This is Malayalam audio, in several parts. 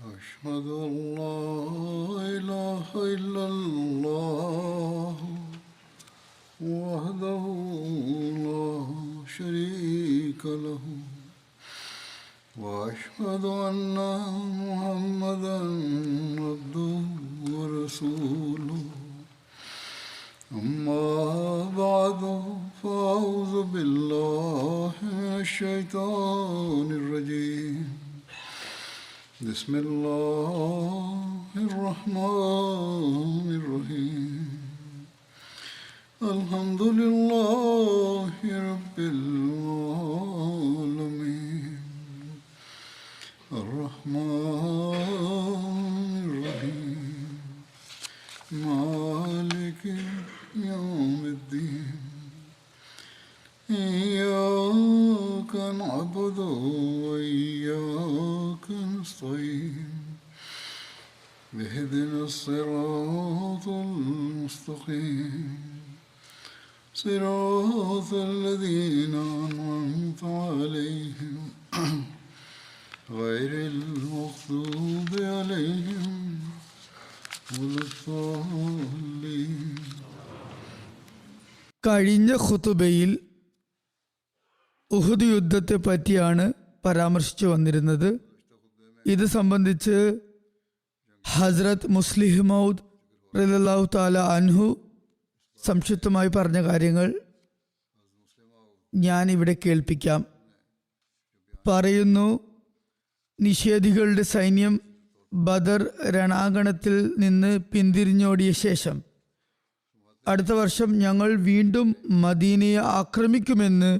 أشهد أن لا إله إلا الله وحده لا شريك له وأشهد أن محمدا عبده ورسوله أما بعد فأعوذ بالله من الشيطان الرجيم بسم الله الرحمن الرحيم الحمد لله رب العالمين الرحمن الرحيم مالك يوم الدين إياك نعبد وإياك نستعين اهدنا الصراط المستقيم صراط الذين أنعمت عليهم غير المغضوب عليهم ولا الضالين. കഴിഞ്ഞ ഖുതുബയിൽ ഉഹുദ് യുദ്ധത്തെ പറ്റിയാണ് പരാമർശിച്ചു വന്നിരുന്നത്. ഇത് സംബന്ധിച്ച് ഹസ്രത്ത് മുസ്ലിഹ് മൗദ് റളിയല്ലാഹു തആല അൻഹു സംക്ഷിപ്തമായി പറഞ്ഞ കാര്യങ്ങൾ ഞാൻ ഇവിടെ കേൾപ്പിക്കാം. പറയുന്നു, നിഷേധികളുടെ സൈന്യം ബദർ രണാങ്കണത്തിൽ നിന്ന് പിന്തിരിഞ്ഞോടിയ ശേഷം അടുത്ത വർഷം ഞങ്ങൾ വീണ്ടും മദീനയെ ആക്രമിക്കുമെന്ന്,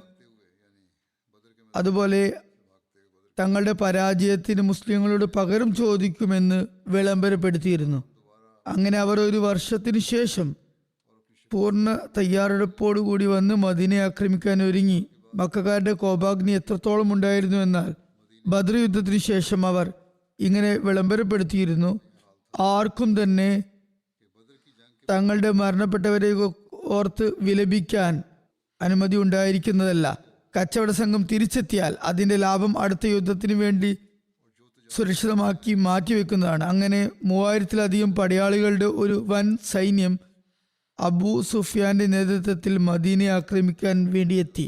അതുപോലെ തങ്ങളുടെ പരാജയത്തിന് മുസ്ലിങ്ങളോട് പകരം ചോദിക്കുമെന്ന് വിളംബരപ്പെടുത്തിയിരുന്നു. അങ്ങനെ അവർ ഒരു വർഷത്തിന് ശേഷം പൂർണ്ണ തയ്യാറെടുപ്പോടുകൂടി വന്ന് മദീനയെ ആക്രമിക്കാൻ ഒരുങ്ങി. മക്കക്കാരുടെ കോപാഗ്നി എത്രത്തോളം ഉണ്ടായിരുന്നു എന്നാൽ ബദർ യുദ്ധത്തിന് ശേഷം അവർ ഇങ്ങനെ വിളംബരപ്പെടുത്തിയിരുന്നു: ആർക്കും തന്നെ തങ്ങളുടെ മരണപ്പെട്ടവരെ ഓർത്ത് വിലപിക്കാൻ അനുമതി ഉണ്ടായിരിക്കുന്നതല്ല. കച്ചവട സംഘം തിരിച്ചെത്തിയാൽ അതിന്റെ ലാഭം അടുത്ത യുദ്ധത്തിന് വേണ്ടി സുരക്ഷിതമാക്കി മാറ്റിവെക്കുന്നതാണ്. അങ്ങനെ 3000-ലധികം പടയാളികളുടെ ഒരു വൻ സൈന്യം അബൂ സുഫിയാന്റെ നേതൃത്വത്തിൽ മദീനയെ ആക്രമിക്കാൻ വേണ്ടി എത്തി.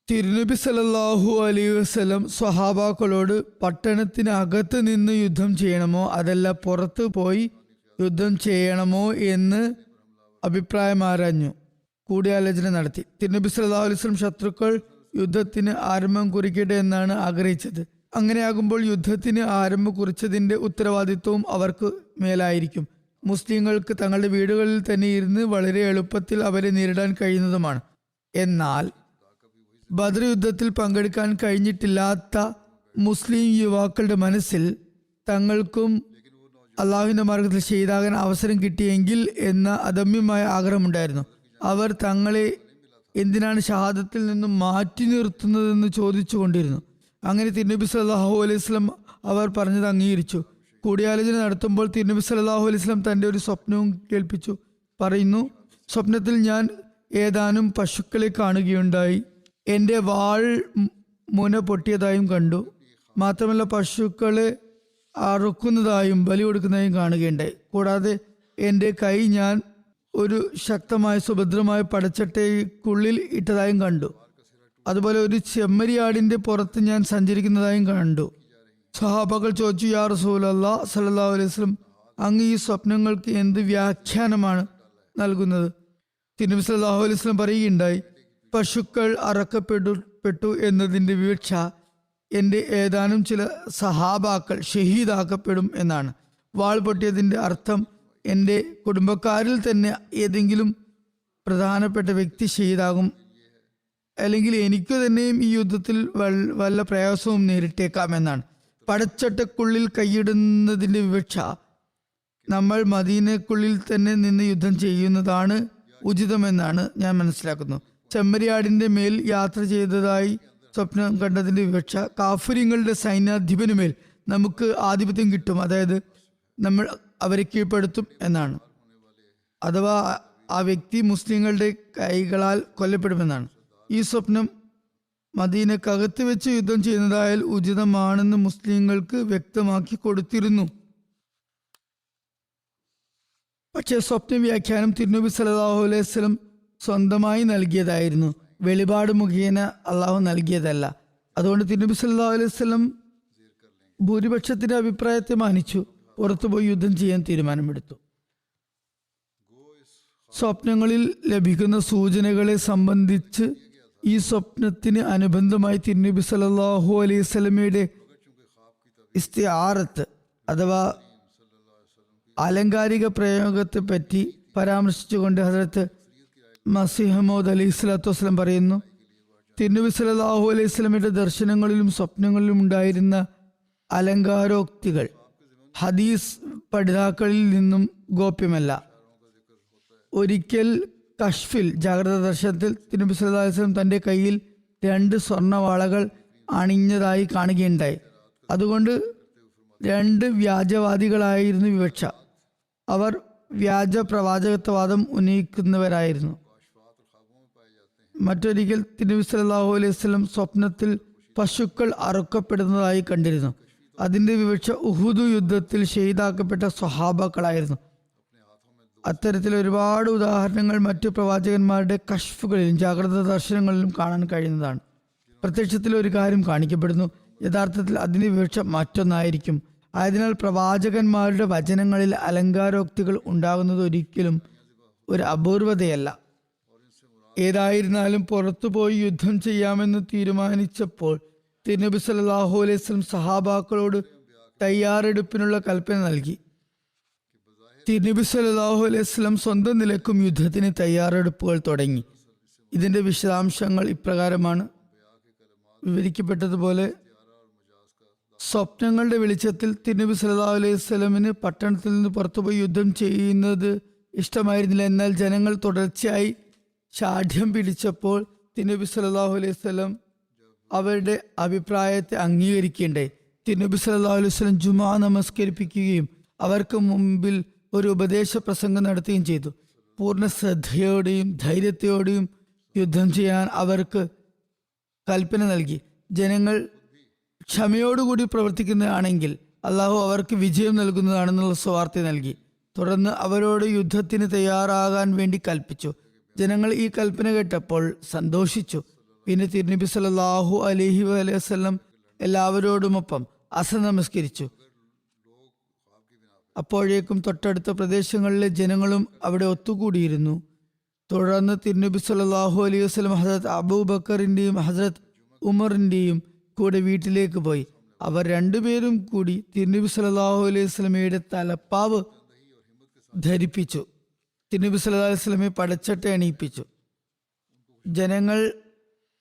തിരുനബി സല്ലല്ലാഹു അലൈഹി വസല്ലം സ്വഹാബാക്കളോട് പട്ടണത്തിന് അകത്ത് നിന്ന് യുദ്ധം ചെയ്യണമോ അതല്ല പുറത്ത് പോയി യുദ്ധം ചെയ്യണമോ എന്ന് അഭിപ്രായം ആരാഞ്ഞു, കൂടിയാലോചന നടത്തി. തിരുനബി സല്ലല്ലാഹു അലൈഹി വസല്ലം ശത്രുക്കൾ യുദ്ധത്തിന് ആരംഭം കുറിക്കട്ടെ എന്നാണ് ആഗ്രഹിച്ചത്. അങ്ങനെയാകുമ്പോൾ യുദ്ധത്തിന് ആരംഭം കുറിച്ചതിന്റെ ഉത്തരവാദിത്വവും അവർക്ക് മേലായിരിക്കും. മുസ്ലിങ്ങൾക്ക് തങ്ങളുടെ വീടുകളിൽ തന്നെ ഇരുന്ന് വളരെ എളുപ്പത്തിൽ അവരെ നേരിടാൻ കഴിയുന്നതുമാണ്. എന്നാൽ ബദർ യുദ്ധത്തിൽ പങ്കെടുക്കാൻ കഴിഞ്ഞിട്ടില്ലാത്ത മുസ്ലിം യുവാക്കളുടെ മനസ്സിൽ തങ്ങൾക്കും അള്ളാഹുവിന്റെ മാർഗത്തിൽ ഷഹീദാകാൻ അവസരം കിട്ടിയെങ്കിൽ എന്ന അദമ്യമായ ആഗ്രഹമുണ്ടായിരുന്നു. അവർ തങ്ങളെ എന്തിനാണ് ഷഹാദത്തിൽ നിന്നും മാറ്റി നിർത്തുന്നതെന്ന് ചോദിച്ചു കൊണ്ടിരുന്നു. അങ്ങനെ തിരുനബി സല്ലല്ലാഹു അലൈഹി വസല്ലം അവർ പറഞ്ഞത് അംഗീകരിച്ചു. കൂടിയാലോചന നടത്തുമ്പോൾ തിരുനബി സല്ലല്ലാഹു അലൈഹി വസല്ലം തൻ്റെ ഒരു സ്വപ്നവും കേൾപ്പിച്ചു. പറയുന്നു, സ്വപ്നത്തിൽ ഞാൻ ഏതാനും പശുക്കളെ കാണുകയുണ്ടായി. എൻ്റെ വാൾ മുന പൊട്ടിയതായും കണ്ടു. മാത്രമല്ല പശുക്കളെ അറുക്കുന്നതായും ബലി കൊടുക്കുന്നതായും കാണുകയുണ്ടായി. കൂടാതെ എൻ്റെ കൈ ഞാൻ ഒരു ശക്തമായ സുഭദ്രമായ പടച്ചട്ടയ്ക്കുള്ളിൽ ഇട്ടതായും കണ്ടു. അതുപോലെ ഒരു ചെമ്മരിയാടിന്റെ പുറത്ത് ഞാൻ സഞ്ചരിക്കുന്നതായും കണ്ടു. സ്വഹാബകൾ ചോദിച്ചു, യാ റസൂലല്ലാഹ് സല്ലല്ലാഹു അലൈഹി വസല്ലം, അങ്ങ് ഈ സ്വപ്നങ്ങൾക്ക് എന്ത് വ്യാഖ്യാനമാണ് നൽകുന്നത്? തിരുനബി സല്ലല്ലാഹു അലൈഹി വസല്ലം പറയുകയുണ്ടായി, പശുക്കൾ അറക്കപ്പെട്ടു എന്നതിൻ്റെ വീഴ്ച എൻ്റെ ഏതാനും ചില സഹാബാക്കൾ ഷഹീദാക്കപ്പെടും എന്നാണ്. വാൾ പൊട്ടിയതിൻ്റെ അർത്ഥം എൻ്റെ കുടുംബക്കാരിൽ തന്നെ ഏതെങ്കിലും പ്രധാനപ്പെട്ട വ്യക്തി ഷഹീദാകും, അല്ലെങ്കിൽ എനിക്ക് തന്നെയും ഈ യുദ്ധത്തിൽ വല്ല പ്രയാസവും നേരിട്ടേക്കാം എന്നാണ്. പടച്ചട്ടക്കുള്ളിൽ കൈയിടുന്നതിൻ്റെ വിവക്ഷ നമ്മൾ മദീനക്കുള്ളിൽ തന്നെ നിന്ന് യുദ്ധം ചെയ്യുന്നതാണ് ഉചിതമെന്നാണ് ഞാൻ മനസ്സിലാക്കുന്നു. ചെമ്മരിയാടിന്റെ മേൽ യാത്ര ചെയ്തതായി സ്വപ്നം കണ്ടതിന്റെ വിവക്ഷ കാഫിര്യങ്ങളുടെ സൈന്യാധിപനുമേൽ നമുക്ക് ആധിപത്യം കിട്ടും, അതായത് നമ്മൾ അവരെ കീഴ്പ്പെടുത്തും എന്നാണ്. അഥവാ ആ വ്യക്തി മുസ്ലിങ്ങളുടെ കൈകളാൽ കൊല്ലപ്പെടുമെന്നാണ്. ഈ സ്വപ്നം മദീനക്കകത്ത് വെച്ച് യുദ്ധം ചെയ്യുന്നതായാൽ ഉചിതമാണെന്ന് മുസ്ലിങ്ങൾക്ക് വ്യക്തമാക്കി കൊടുത്തിരുന്നു. പക്ഷേ സ്വപ്ന വ്യാഖ്യാനം തിരുനബി സല്ലല്ലാഹു അലൈഹി വസല്ലം സ്വന്തമായി നൽകിയതായിരുന്നു, വെളിപാട് മുഖേന അള്ളാഹു നൽകിയതല്ല. അതുകൊണ്ട് തിരുനബി സല്ലല്ലാഹു അലൈഹി വസല്ലം ഭൂരിപക്ഷത്തിന്റെ അഭിപ്രായത്തെ മാനിച്ചു പുറത്തുപോയി യുദ്ധം ചെയ്യാൻ തീരുമാനമെടുത്തു. സ്വപ്നങ്ങളിൽ ലഭിക്കുന്ന സൂചനകളെ സംബന്ധിച്ച് ഈ സ്വപ്നത്തിന് അനുബന്ധമായി തിരുനബി സല്ലല്ലാഹു അലൈഹി വസല്ലമയുടെ ഇസ്തിആറത്ത് അഥവാ ആലങ്കാരിക പ്രയോഗത്തെ പറ്റി പരാമർശിച്ചുകൊണ്ട് ഹസ്രത്ത് മസീഹ് മൗഊദ് അലൈഹി സ്വലാത്തു വസ്സലാം പറയുന്നു, തിരുനബി സല്ലല്ലാഹു അലൈഹി വസല്ലമയുടെ ദർശനങ്ങളിലും സ്വപ്നങ്ങളിലും ഉണ്ടായിരുന്ന അലങ്കാരോക്തികൾ ഹദീസ് പഠിതാക്കളിൽ നിന്നും ഗോപ്യമല്ല. ഒരിക്കൽ കഷ്ഫിൽ ജാഗ്രത ദർശനത്തിൽ തിരുനബി സല്ലല്ലാഹു അലൈഹി വസല്ലം തൻ്റെ കയ്യിൽ 2 സ്വർണ്ണവാളകൾ അണിഞ്ഞതായി കാണുകയുണ്ടായി. അതുകൊണ്ട് 2 വ്യാജവാദികളായിരുന്നു വിവക്ഷ. അവർ വ്യാജ പ്രവാചകത്വവാദം ഉന്നയിക്കുന്നവരായിരുന്നു. മറ്റൊരിക്കൽ തിരുനബി സല്ലല്ലാഹു അലൈഹി വസല്ലം സ്വപ്നത്തിൽ പശുക്കൾ അറുക്കപ്പെടുന്നതായി കണ്ടിരുന്നു. അതിന്റെ വിവക്ഷ ഉഹുദ് യുദ്ധത്തിൽ ഷഹീദാക്കപ്പെട്ട സ്വഹാബാക്കളായിരുന്നു. അത്തരത്തിൽ ഒരുപാട് ഉദാഹരണങ്ങൾ മറ്റു പ്രവാചകന്മാരുടെ കഷ്ഫുകളിലും ജാഗ്രത ദർശനങ്ങളിലും കാണാൻ കഴിയുന്നതാണ്. പ്രത്യക്ഷത്തിൽ ഒരു കാര്യം കാണിക്കപ്പെടുന്നു, യഥാർത്ഥത്തിൽ അതിന്റെ വിവക്ഷ മറ്റൊന്നായിരിക്കും. ആയതിനാൽ പ്രവാചകന്മാരുടെ വചനങ്ങളിൽ അലങ്കാരോക്തികൾ ഉണ്ടാകുന്നത് ഒരിക്കലും ഒരു അപൂർവതയല്ല. ഏതായിരുന്നാലും പുറത്തുപോയി യുദ്ധം ചെയ്യാമെന്ന് തീരുമാനിച്ചപ്പോൾ തിരുനബി സല്ലല്ലാഹു അലൈഹി വസല്ലം സഹാബാക്കളോട് തയ്യാറെടുപ്പിനുള്ള കൽപ്പന നൽകി. തിരുനബി സല്ലല്ലാഹു അലൈഹി വസല്ലം സ്വന്തം നിലക്കും യുദ്ധത്തിന് തയ്യാറെടുപ്പുകൾ തുടങ്ങി. ഇതിന്റെ വിശദാംശങ്ങൾ ഇപ്രകാരമാണ് വിവരിക്കപ്പെട്ടതുപോലെ: സ്വപ്നങ്ങളുടെ വെളിച്ചത്തിൽ തിരുനബി സല്ലല്ലാഹു അലൈഹി വസല്ലമിന് പട്ടണത്തിൽ നിന്ന് പുറത്തുപോയി യുദ്ധം ചെയ്യുന്നത് ഇഷ്ടമായിരുന്നില്ല. എന്നാൽ ജനങ്ങൾ തുടർച്ചയായി ശാഠ്യം പിടിച്ചപ്പോൾ തിരുനബി സല്ലല്ലാഹു അലൈഹി വസല്ലം അവരുടെ അഭിപ്രായത്തെ അംഗീകരിക്കേണ്ടേ. തിരുനബി സല്ലല്ലാഹു അലൈഹി വസല്ലം ജുമാ നമസ്കരിപ്പിക്കുകയും അവർക്ക് മുമ്പിൽ ഒരു ഉപദേശ പ്രസംഗം നടത്തുകയും ചെയ്തു. പൂർണ്ണ ശ്രദ്ധയോടെയും ധൈര്യത്തോടെയും യുദ്ധം ചെയ്യാൻ അവർക്ക് കൽപ്പന നൽകി. ജനങ്ങൾ ക്ഷമയോടുകൂടി പ്രവർത്തിക്കുന്നതാണെങ്കിൽ അള്ളാഹു അവർക്ക് വിജയം നൽകുന്നതാണെന്നുള്ള സ്വാർത്ഥ നൽകി. തുടർന്ന് അവരോട് യുദ്ധത്തിന് തയ്യാറാകാൻ വേണ്ടി കൽപ്പിച്ചു. ജനങ്ങൾ ഈ കൽപ്പന കേട്ടപ്പോൾ സന്തോഷിച്ചു. പിന്നെ തിരുനബി സല്ലല്ലാഹു അലൈഹി വസല്ലം എല്ലാവരോടുമൊപ്പം അസർ നമസ്കരിച്ചു. അപ്പോഴേക്കും തൊട്ടടുത്ത പ്രദേശങ്ങളിലെ ജനങ്ങളും അവിടെ ഒത്തുകൂടിയിരുന്നു. തുടർന്ന് തിരുനബി സല്ലല്ലാഹു അലൈഹി വസല്ലം ഹസ്രത്ത് അബൂബക്കറിന്റെയും ഹസ്രത്ത് ഉമറിന്റെയും കൂടെ വീട്ടിലേക്ക് പോയി. അവർ രണ്ടുപേരും കൂടി തിരുനബി സല്ലല്ലാഹു അലൈഹി വസല്ലമയുടെ തലപ്പാവ് ധരിപ്പിച്ചു. തിരുനബി സല്ലല്ലാഹു അലൈഹി വസല്ലമയെ പടച്ചട്ട അണിയിപ്പിച്ചു. ജനങ്ങൾ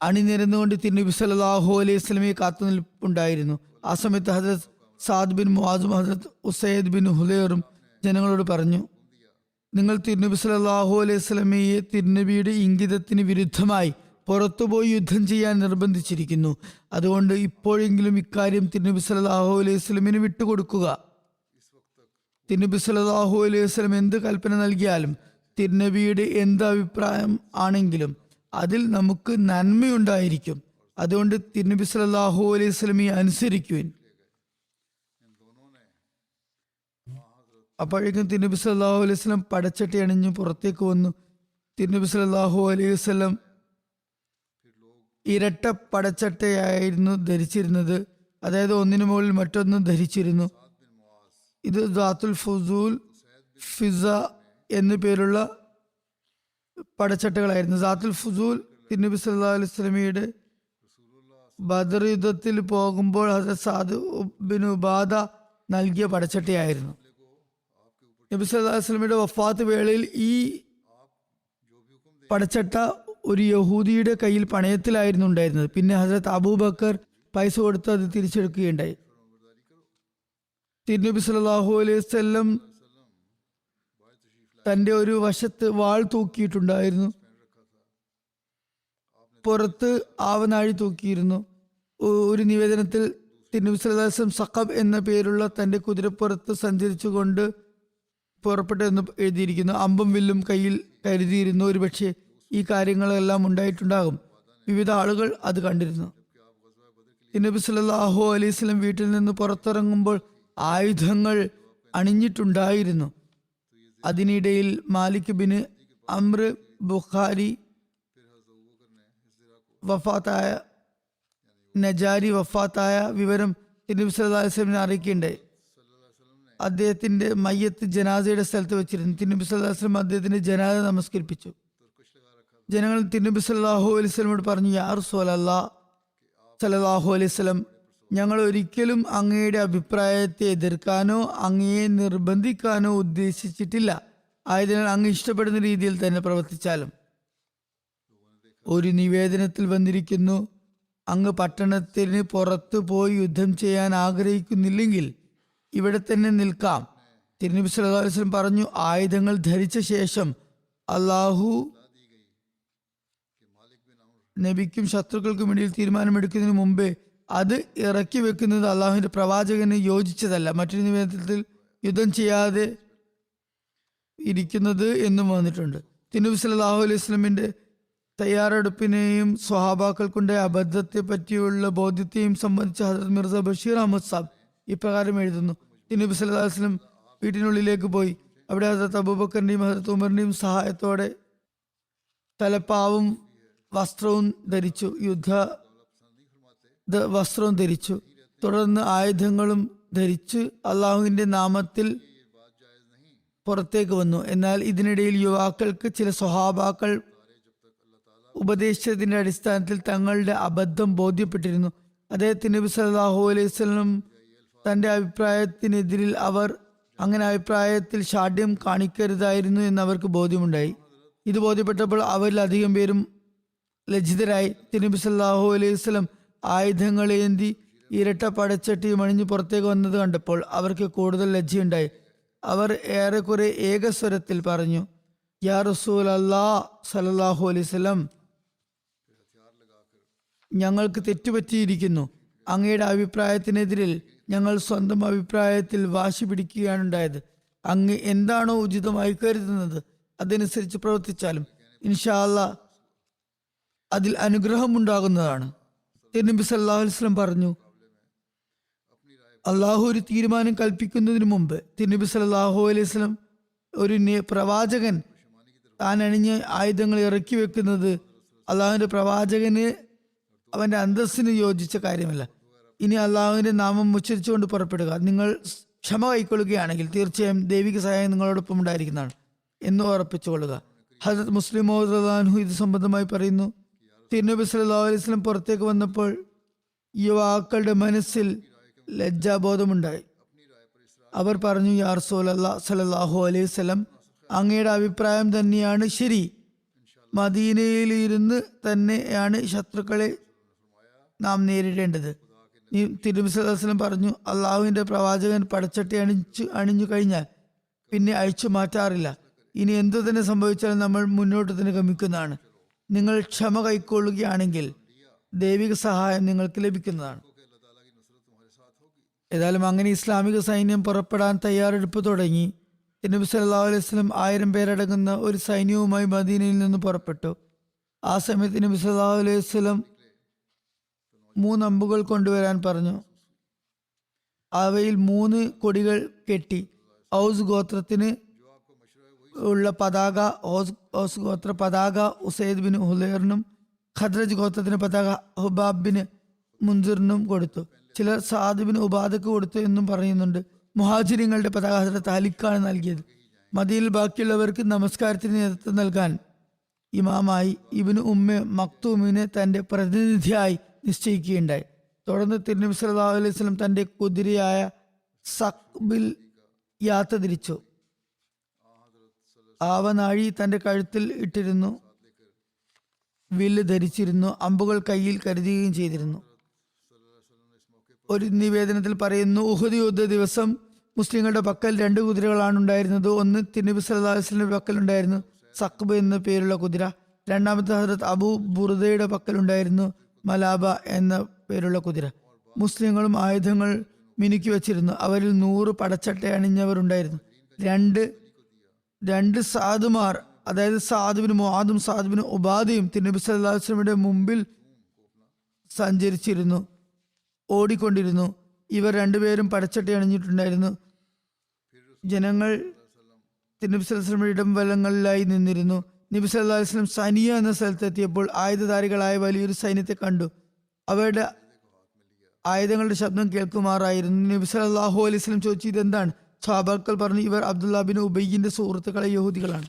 അണിനിരന്നുകൊണ്ട് തിരുനബി സല്ലല്ലാഹു അലൈഹി വസല്ലമയെ കാത്തുനിൽപ്പുണ്ടായിരുന്നു. ആ സമയത്ത് ഹസ്രത്ത് സാദ് ബിൻ മുആസും ഹസ്രത്ത് ഉസൈദ് ബിൻ ഹുലൈറും ജനങ്ങളോട് പറഞ്ഞു, നിങ്ങൾ തിരുനബി സല്ലല്ലാഹു അലൈഹി വസല്ലമയെ തിരുനബിയുടെ ഇംഗിതത്തിന് വിരുദ്ധമായി പുറത്തുപോയി യുദ്ധം ചെയ്യാൻ നിർബന്ധിച്ചിരിക്കുന്നു. അതുകൊണ്ട് ഇപ്പോഴെങ്കിലും ഇക്കാര്യം തിരുനബി സല്ലല്ലാഹു അലൈഹി വസല്ലമിന് വിട്ടുകൊടുക്കുക. തിരുനബി സല്ലല്ലാഹു അലൈഹി വസല്ലം എന്ത് കൽപ്പന നൽകിയാലും തിരുനബിയുടെ എന്ത് അഭിപ്രായം ആണെങ്കിലും അതിൽ നമുക്ക് നന്മയുണ്ടായിരിക്കും. അതുകൊണ്ട് തിരുനബി സല്ലല്ലാഹു അലൈഹി വസല്ലമയെ അനുസരിക്കുവിൻ. അപ്പോഴേക്കും തിരുനബി സല്ലല്ലാഹു അലൈഹി വസല്ലം പടച്ചട്ടി അണിഞ്ഞു പുറത്തേക്ക് വന്നു. തിരുനബി സല്ലല്ലാഹു അലൈഹി വസല്ലം ഇരട്ട പടച്ചട്ടയായിരുന്നു ധരിച്ചിരുന്നത്. അതായത് ഒന്നിനു മുകളിൽ മറ്റൊന്ന് ധരിച്ചിരുന്നു. ഇത് ദാത്തുൽ ഫുസൂൽ ഫിസ എന്നു പേരുള്ള പടച്ചട്ടകളായിരുന്നു. ദാത്തുൽ ഫുസൂൽ തിരുനബി സല്ലല്ലാഹു അലൈഹി വസല്ലമയുടെ ബദർ യുദ്ധത്തിൽ പോകുമ്പോൾ ഹസ്രത്ത് സാദ് ബിൻ ഉബാദ നൽകിയ പടച്ചട്ടയായിരുന്നു. നബി സല്ലല്ലാഹു അലൈഹി വസല്ലമയുടെ വഫാത്ത് വേളയിൽ ഈ പടച്ചട്ട ഒരു യഹൂദിയുടെ കയ്യിൽ പണയത്തിലായിരുന്നു ഉണ്ടായിരുന്നത്. പിന്നെ ഹസ്രത്ത് അബൂബക്കർ പൈസ കൊടുത്ത് അത് തിരിച്ചെടുക്കുകയുണ്ടായി. തിരുനബി സല്ലല്ലാഹു അലൈഹി വസല്ലം തൻ്റെ ഒരു വശത്ത് വാൾ തൂക്കിയിട്ടുണ്ടായിരുന്നു, പുറത്ത് ആവനാഴി തൂക്കിയിരുന്നു. ഒരു നിവേദനത്തിൽ തിരുനബി സല്ലല്ലാഹു അലൈഹി വസല്ലം സഖബ് എന്ന പേരുള്ള തൻ്റെ കുതിരപ്പുറത്ത് സഞ്ചരിച്ചുകൊണ്ട് പുറപ്പെട്ടു എന്ന് എഴുതിയിരിക്കുന്നു. അമ്പും വില്ലും കയ്യിൽ കരുതിയിരുന്നു. ഒരുപക്ഷെ ഈ കാര്യങ്ങളെല്ലാം ഉണ്ടായിട്ടുണ്ടാകും. വിവിധ ആളുകൾ അത് കണ്ടിരുന്നു. നബി സല്ലല്ലാഹു അലൈഹി വസല്ലം വീട്ടിൽ നിന്ന് പുറത്തിറങ്ങുമ്പോൾ ആയുധങ്ങൾ അണിഞ്ഞിട്ടുണ്ടായിരുന്നു. അതിനിടയിൽ മാലിക് ബിൻ അംർ ബുഖാരി വഫാത്തായ നജാരി വഫാത്തായ വിവരം നബി സല്ലല്ലാഹു അലൈഹി വസല്ലമിനെ അറിയിക്കുകയുണ്ടായി. അദ്ദേഹത്തിന്റെ മയ്യത്ത് ജനാസയുടെ സ്ഥലത്ത് വെച്ചിരുന്നു. നബി സല്ലല്ലാഹു അലൈഹി വസല്ലം അദ്ദേഹത്തിന്റെ ജനാസ നമസ്കരിപ്പിച്ചു. ജനങ്ങൾ നബി സല്ലല്ലാഹു അലൈഹി വസല്ലമയോട് പറഞ്ഞു, യാ റസൂലല്ലാഹ് സല്ലല്ലാഹു അലൈഹി വസല്ലം, ഞങ്ങൾ ഒരിക്കലും അങ്ങയുടെ അഭിപ്രായത്തെ എതിർക്കാനോ അങ്ങയെ നിർബന്ധിക്കാനോ ഉദ്ദേശിച്ചിട്ടില്ല. ആയതിനാൽ അങ്ങ് ഇഷ്ടപ്പെടുന്ന രീതിയിൽ തന്നെ പ്രവർത്തിച്ചാലും. ഒരു നിവേദനത്തിൽ വന്നിരിക്കുന്നു, അങ്ങ് പട്ടണത്തിന് പുറത്തു പോയി യുദ്ധം ചെയ്യാൻ ആഗ്രഹിക്കുന്നില്ലെങ്കിൽ ഇവിടെ തന്നെ നിൽക്കാം. തിരുനബി സല്ലല്ലാഹു അലൈഹി വസല്ലം പറഞ്ഞു, ആയുധങ്ങൾ ധരിച്ച ശേഷം അള്ളാഹു നബിക്കും ശത്രുക്കൾക്കും ഇടയിൽ തീരുമാനമെടുക്കുന്നതിന് മുമ്പേ അത് ഇറക്കി വെക്കുന്നത് അള്ളാഹുവിന്റെ പ്രവാചകന് യോജിച്ചതല്ല. മറ്റൊരു നിവേദനത്തിൽ യുദ്ധം ചെയ്യാതെ ഇരിക്കുന്നത് എന്നും വന്നിട്ടുണ്ട്. തിരുനബി സല്ലല്ലാഹു അലൈഹി വസല്ലമിന്റെ തയ്യാറെടുപ്പിനെയും സ്വഹാബാക്കൾക്കുണ്ടായ അബദ്ധത്തെ പറ്റിയുള്ള ബോധ്യത്തെയും സംബന്ധിച്ച് ഹദരത്ത് മിർസ ബഷീർ അഹമ്മദ് സാബ് ഇപ്രകാരം എഴുതുന്നു. തിരുനബി സല്ലല്ലാഹു അലൈഹി വസല്ലം വീട്ടിനുള്ളിലേക്ക് പോയി. അവിടെ ഹദരത്ത് അബൂബക്കറിന്റെയും ഹദരത്ത് ഉമറിന്റെയും സഹായത്തോടെ തലപ്പാവും വസ്ത്രവും ധരിച്ചു, വസ്ത്രവും ധരിച്ചു. തുടർന്ന് ആയുധങ്ങളും ധരിച്ച് അള്ളാഹുവിന്റെ നാമത്തിൽ പുറത്തേക്ക് വന്നു. എന്നാൽ ഇതിനിടയിൽ യുവാക്കൾക്ക് ചില സ്വഹാബാക്കൾ ഉപദേശത്തിന്റെ അടിസ്ഥാനത്തിൽ തങ്ങളുടെ അബദ്ധം ബോധ്യപ്പെട്ടിരുന്നു. അദ്ദേഹത്തിന് നബി സല്ലല്ലാഹു അലൈഹി വസല്ലം തന്റെ അഭിപ്രായത്തിനെതിരിൽ അവർ അങ്ങനെ അഭിപ്രായത്തിൽ ഷാഠ്യം കാണിക്കരുതായിരുന്നു എന്ന് അവർക്ക് ബോധ്യമുണ്ടായി. ഇത് ബോധ്യപ്പെട്ടപ്പോൾ അവരിൽ അധികം പേരും ലജ്ജിതരായി. തിരുനബി സല്ലല്ലാഹു അലൈഹി വസല്ലം ആയുധങ്ങളേന്തി ഇരട്ട പടച്ചട്ടിയും അണിഞ്ഞ് പുറത്തേക്ക് വന്നത് കണ്ടപ്പോൾ അവർക്ക് കൂടുതൽ ലജ്ജയുണ്ടായി. അവർ ഏറെക്കുറെ ഏകസ്വരത്തിൽ പറഞ്ഞു, യാ റസൂലല്ലാഹ് സല്ലല്ലാഹു അലൈഹി വസല്ലം, ഞങ്ങൾക്ക് തെറ്റുപറ്റിയിരിക്കുന്നു. അങ്ങയുടെ അഭിപ്രായത്തിനെതിരിൽ ഞങ്ങൾ സ്വന്തം അഭിപ്രായത്തിൽ വാശി പിടിക്കുകയാണുണ്ടായത്. അങ്ങ് എന്താണോ ഉചിതമായി കരുതുന്നത് അതനുസരിച്ച് പ്രവർത്തിച്ചാലും ഇൻഷാ അല്ലാഹ് അതിൽ അനുഗ്രഹം ഉണ്ടാകുന്നതാണ്. തിരുനബി സല്ലല്ലാഹു അലൈഹി വസല്ലം പറഞ്ഞു, അള്ളാഹു ഒരു തീരുമാനം കൽപ്പിക്കുന്നതിന് മുമ്പ് തിരുനബി സല്ലല്ലാഹു അലൈഹി വസല്ലം ഒരു പ്രവാചകൻ താൻ അണിഞ്ഞ് ആയുധങ്ങൾ ഇറക്കി വെക്കുന്നത് അള്ളാഹുവിന്റെ പ്രവാചകന് അവന്റെ അന്തസ്സിന് യോജിച്ച കാര്യമല്ല. ഇനി അള്ളാഹുവിന്റെ നാമം ഉച്ചരിച്ചുകൊണ്ട് പുറപ്പെടുക. നിങ്ങൾ ക്ഷമ കൈക്കൊള്ളുകയാണെങ്കിൽ തീർച്ചയായും ദൈവിക സഹായം നിങ്ങളോടൊപ്പം ഉണ്ടായിരിക്കുന്നതാണ് എന്ന് ഉറപ്പിച്ചുകൊള്ളുക. ഹദരത്ത് മുസ്ലിം മൗഊദ് റളിയല്ലാഹു അൻഹു ഇത് സംബന്ധമായി പറയുന്നു, തിരുനബി സല്ലല്ലാഹു അലൈഹി വസല്ലം പുറത്തേക്ക് വന്നപ്പോൾ യുവാക്കളുടെ മനസ്സിൽ ലജ്ജാബോധമുണ്ടായി. അവർ പറഞ്ഞു, യാ റസൂലല്ലാഹ് സല്ലല്ലാഹു അലൈഹി വസല്ലം, അങ്ങയുടെ അഭിപ്രായം തന്നെയാണ് ശരി. മദീനയിൽ തന്നെയാണ് ശത്രുക്കളെ നാം നേരിടേണ്ടത്. തിരുനബി സല്ലല്ലാഹു അലൈഹി വസല്ലം പറഞ്ഞു, അള്ളാഹുവിന്റെ പ്രവാചകൻ പടച്ചട്ടി അണിഞ്ഞു കഴിഞ്ഞാൽ പിന്നെ അഴിച്ചു മാറ്റാറില്ല. ഇനി എന്തു തന്നെ സംഭവിച്ചാലും നമ്മൾ മുന്നോട്ട് തന്നെ ഗമിക്കുന്നതാണ്. നിങ്ങൾ ക്ഷമ കൈക്കൊള്ളുകയാണെങ്കിൽ ദൈവിക സഹായം നിങ്ങൾക്ക് ലഭിക്കുന്നതാണ്. ഏതായാലും അങ്ങനെ ഇസ്ലാമിക സൈന്യം പുറപ്പെടാൻ തയ്യാറെടുപ്പ് തുടങ്ങി. നബി സല്ലല്ലാഹു അലൈഹി വസല്ലം 1000 പേരടങ്ങുന്ന ഒരു സൈന്യവുമായി മദീനയിൽ നിന്ന് പുറപ്പെട്ടു. ആ സമയത്ത് നബി സല്ലല്ലാഹു അലൈഹി വസല്ലം 3 അമ്പുകൾ കൊണ്ടുവരാൻ പറഞ്ഞു. അവയിൽ 3 കൊടികൾ കെട്ടി. ഔസ് ഗോത്രത്തിന് ഉള്ള പതാക ഔസ് ഗോത്ര പതാക ഉസൈദ് ബിൻ ഹുലൈറിനും ഖദ്രജ് ഗോത്രത്തിന് പതാക ഹുബാബ് ബിൻ മുൻസിറിനും കൊടുത്തു. ചിലർ സാദ് ബിൻ ഉബാദക്ക് കൊടുത്തു എന്നും പറയുന്നുണ്ട്. മുഹാജിരിങ്ങളുടെ പതാക ഹദ്റത്ത് അലിക്കാണ് നൽകിയത്. മദീനയിൽ ബാക്കിയുള്ളവർക്ക് നമസ്കാരത്തിന് നേതൃത്വം നൽകാൻ ഇമാമായി ഇബ്നു ഉമ്മെ മക്തൂമിനെ തന്റെ പ്രതിനിധിയായി നിശ്ചയിക്കുകയുണ്ടായി. തുടർന്ന് തിരുനബി സല്ലല്ലാഹു അലൈഹി വസല്ലം തന്റെ കുതിരയായ സഖ്ബിൽ യാത്ര തിരിച്ചു. ആവനാഴി തന്റെ കഴുത്തിൽ ഇട്ടിരുന്നു, വില്ല് ധരിച്ചിരുന്നു, അമ്പുകൾ കയ്യിൽ കരുതുകയും ചെയ്തിരുന്നു. ഒരു നിവേദനത്തിൽ പറയുന്നു, ഉഹദ് യുദ്ധ ദിവസം മുസ്ലിങ്ങളുടെ പക്കൽ 2 കുതിരകളാണ് ഉണ്ടായിരുന്നത്. ഒന്ന് തിരുനബി സല്ലല്ലാഹു അലൈഹി വസല്ലമയുടെ പക്കലുണ്ടായിരുന്നു, സഖ്ബ് എന്ന പേരുള്ള കുതിര. രണ്ടാമത്തെ ഹദ്റത്ത് അബൂ ബുർദയുടെ പക്കലുണ്ടായിരുന്നു, മലാബ എന്ന പേരുള്ള കുതിര. മുസ്ലിങ്ങളും ആയുധങ്ങൾ മിനുക്കി വച്ചിരുന്നു. അവരിൽ 100 പടച്ചട്ട അണിഞ്ഞവർ ഉണ്ടായിരുന്നു. രണ്ട് സാദുമാർ, അതായത് സാദ് ബിൻ മുആദും സാദ് ബിൻ ഉബാദയും തിരുനബി സല്ലല്ലാഹു അലൈഹി വസല്ലമയുടെ മുമ്പിൽ സഞ്ചരിച്ചിരുന്നു, ഓടിക്കൊണ്ടിരുന്നു. ഇവർ രണ്ടുപേരും പടച്ചട്ടി അണിഞ്ഞിട്ടുണ്ടായിരുന്നു. ജനങ്ങൾ നബി സല്ലല്ലാഹു അലൈഹി വസല്ലം ഇടം വലങ്ങളിലായി നിന്നിരുന്നു. നബി സല്ലല്ലാഹു അലൈഹി വസല്ലം സനിയ എന്ന സ്ഥലത്തെത്തിയപ്പോൾ ആയുധധാരികളായ വലിയൊരു സൈന്യത്തെ കണ്ടു. അവരുടെ ആയുധങ്ങളുടെ ശബ്ദം കേൾക്കുമാറായിരുന്നു. നബി സല്ലല്ലാഹു അലൈഹി വസല്ലം ചോദിച്ചു, ഇതെന്താണ്? സ്വഹാബാക്കൾ പറഞ്ഞു, ഇവർ അബ്ദുല്ലാ ബിൻ ഉബയ്യിന്റെ സുഹൃത്തുക്കളെ യഹൂദികളാണ്.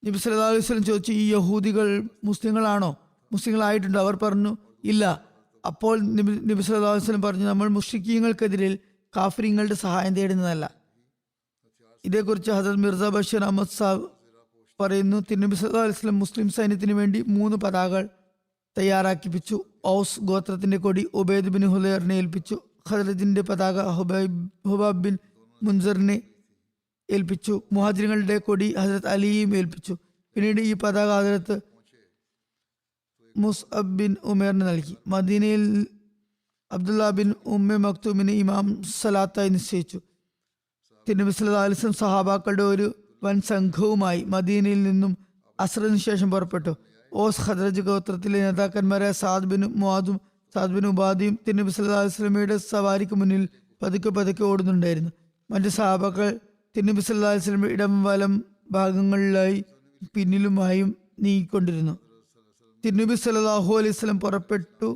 നബി സല്ലല്ലാഹു അലൈഹി വസല്ലം ചോദിച്ചു, ഈ യഹൂദികൾ മുസ്ലിങ്ങളാണോ? മുസ്ലിങ്ങളായിട്ടുണ്ടോ? അവർ പറഞ്ഞു, ഇല്ല. അപ്പോൾ നബി സല്ലല്ലാഹു അലൈഹി വസല്ലം പറഞ്ഞു, നമ്മൾ മുശ്രിക്കീങ്ങൾക്കെതിരിൽ കാഫിരിങ്ങളുടെ സഹായം തേടുന്നതല്ല. ഇതേക്കുറിച്ച് ഹസരത്ത് മിർസ ബഷീർ അഹമ്മദ് സാബ് പറയുന്നു, തിരുനബി സല്ലല്ലാഹു അലൈഹി വസല്ലം മുസ്ലിം സൈന്യത്തിന് വേണ്ടി 3 പതാകകൾ തയ്യാറാക്കിപ്പിച്ചു. ഔസ് ഗോത്രത്തിന്റെ കൊടി ഉബൈദ് ബിൻ ഹുലൈറിനെ ഏൽപ്പിച്ചു. ഖദറജിന്റെ പതാക ഹുബാബ് ബിൻ മുൻസറിനെ ഏൽപ്പിച്ചു. മുഹാജിറുകളുടെ കൊടി ഹസരത്ത് അലിയും ഏൽപ്പിച്ചു. പിന്നീട് ഈ പതാക ഹസരത്ത് മുസ്അബ് ബിൻ ഉമേറിന് നൽകി. മദീനയിൽ അബ്ദുല്ല ബിൻ ഉമ്മ മക്തൂമിനെ ഇമാം സലാത്തായി നിശ്ചയിച്ചു. തിരുനബി സല്ലല്ലാഹു അലൈഹി വസല്ലം സഹാബാക്കളുടെ ഒരു വൻ സംഘവുമായി മദീനയിൽ നിന്നും അസ്റിന് ശേഷം പുറപ്പെട്ടു. ഓസ് ഖദ്രജ് ഗോത്രത്തിലെ നേതാക്കന്മാരായ സാദ് ബിൻ മുആദും സാദ് ബിൻ ഉബാദിയും തിരുനബി സല്ലല്ലാഹു അലൈഹി വസല്ലമയുടെ സവാരിക്ക് മുന്നിൽ പതുക്കെ പതുക്കെ ഓടുന്നുണ്ടായിരുന്നു. മറ്റ് സഹാബാക്കൾ തിരുനബി സല്ലല്ലാഹു അലൈഹി വസല്ലമയുടെ ഇടം വലം ഭാഗങ്ങളിലായി പിന്നിലുമായും നീങ്ങിക്കൊണ്ടിരുന്നു. തിരുനബി സല്ലല്ലാഹു അലൈഹി വസല്ലം പുറപ്പെട്ടു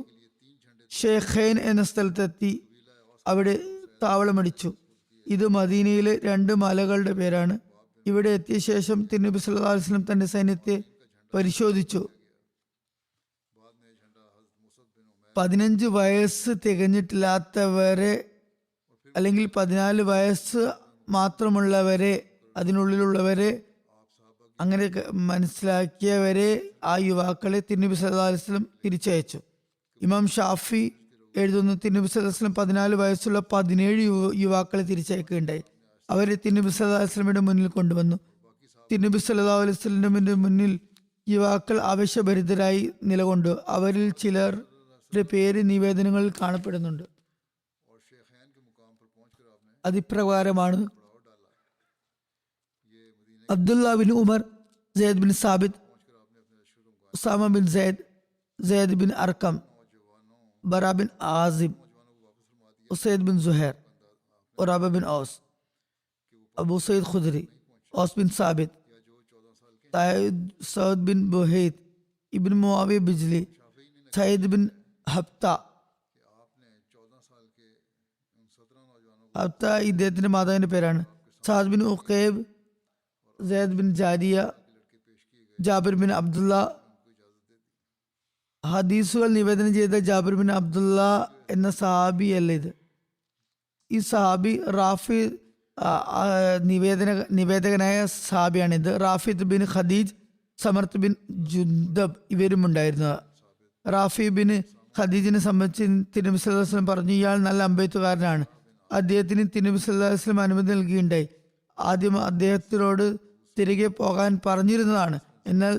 ഷേഖൈൻ എന്ന സ്ഥലത്തെത്തി അവിടെ താവളമടിച്ചു. ഇത് മദീനയിലെ 2 മലകളുടെ പേരാണ്. ഇവിടെ എത്തിയ ശേഷം തിരുനബി സല്ലല്ലാഹു അലൈഹി വസല്ലം തന്റെ സൈന്യത്തെ പരിശോധിച്ചു. 15 വയസ്സ് തികഞ്ഞിട്ടില്ലാത്തവരെ അല്ലെങ്കിൽ 14 വയസ്സ് മാത്രമുള്ളവരെ, അതിനുള്ളിലുള്ളവരെ, അങ്ങനെ മനസ്സിലാക്കിയവരെ, ആ യുവാക്കളെ തിരുനബി സല്ലല്ലാഹു അലൈഹി വസല്ലം തിരിച്ചയച്ചു. ഇമാം ഷാഫി എഴുതുന്നു, തിരുനബി സല്ലല്ലാഹു അലൈഹി വസല്ലം 14 വയസ്സുള്ള 17 യുവാക്കളെ തിരിച്ചയക്കുകയുണ്ടായി. അവരെ തിരുനബി സല്ലല്ലാഹു അലൈഹി വസല്ലമയുടെ മുന്നിൽ കൊണ്ടുവന്നു. തിരുനബി സല്ലല്ലാഹു അലൈഹി വസല്ലമയുടെ മുന്നിൽ യുവാക്കൾ ആവേശഭരിതരായി നിലകൊണ്ടു. അവരിൽ ചിലരുടെ പേര് നിവേദനങ്ങളിൽ കാണപ്പെടുന്നുണ്ട്. അതിപ്രകാരമാണ്: Abdullah bin Umar, Zaid bin Thabit, Usama bin Zaid bin Arqam, Bara bin Asim, Usaid bin Zuhair, Uraba bin Aus, Abu Saeed Khudri, Aus bin Thabit, Saud bin Buhaid, Ibn Muawiya Bijli, Sayyid bin Habta. Habta ഇദ്ദേഹത്തിന്റെ മാതാവിന്റെ പേരാണ്. Saad bin Ukhaib, Zaid bin Jariya, Jabir bin Abdullah. ഹദീസുകൾ നിവേദനം ചെയ്ത ജാബിർ ബിൻ അബ്ദുള്ള എന്ന സഹാബി അല്ല ഇത്. ഈ സഹാബി റാഫി നിവേദകനായ സഹാബിയാണിത്. റാഫിദ് ബിൻ ഖദീജ്, സമർത്ത് ബിൻ ജുന്ദബ് ഇവരും ഉണ്ടായിരുന്നു. റാഫി ബിൻ ഖദീജിനെ സംബന്ധിച്ച് തിരുനബി സല്ലല്ലാഹു അലൈഹി വസല്ലം പറഞ്ഞു, ഇയാൾ നല്ല അമ്പെയ്ത്തുകാരനാണ്. അദ്ദേഹത്തിന് തിരുനബി സല്ലല്ലാഹു അലൈഹി വസല്ലം അനുമതി നൽകിയിട്ടുണ്ടായി. ആദ്യം അദ്ദേഹത്തിനോട് തിരികെ പോകാൻ പറഞ്ഞിരുന്നതാണ്. എന്നാൽ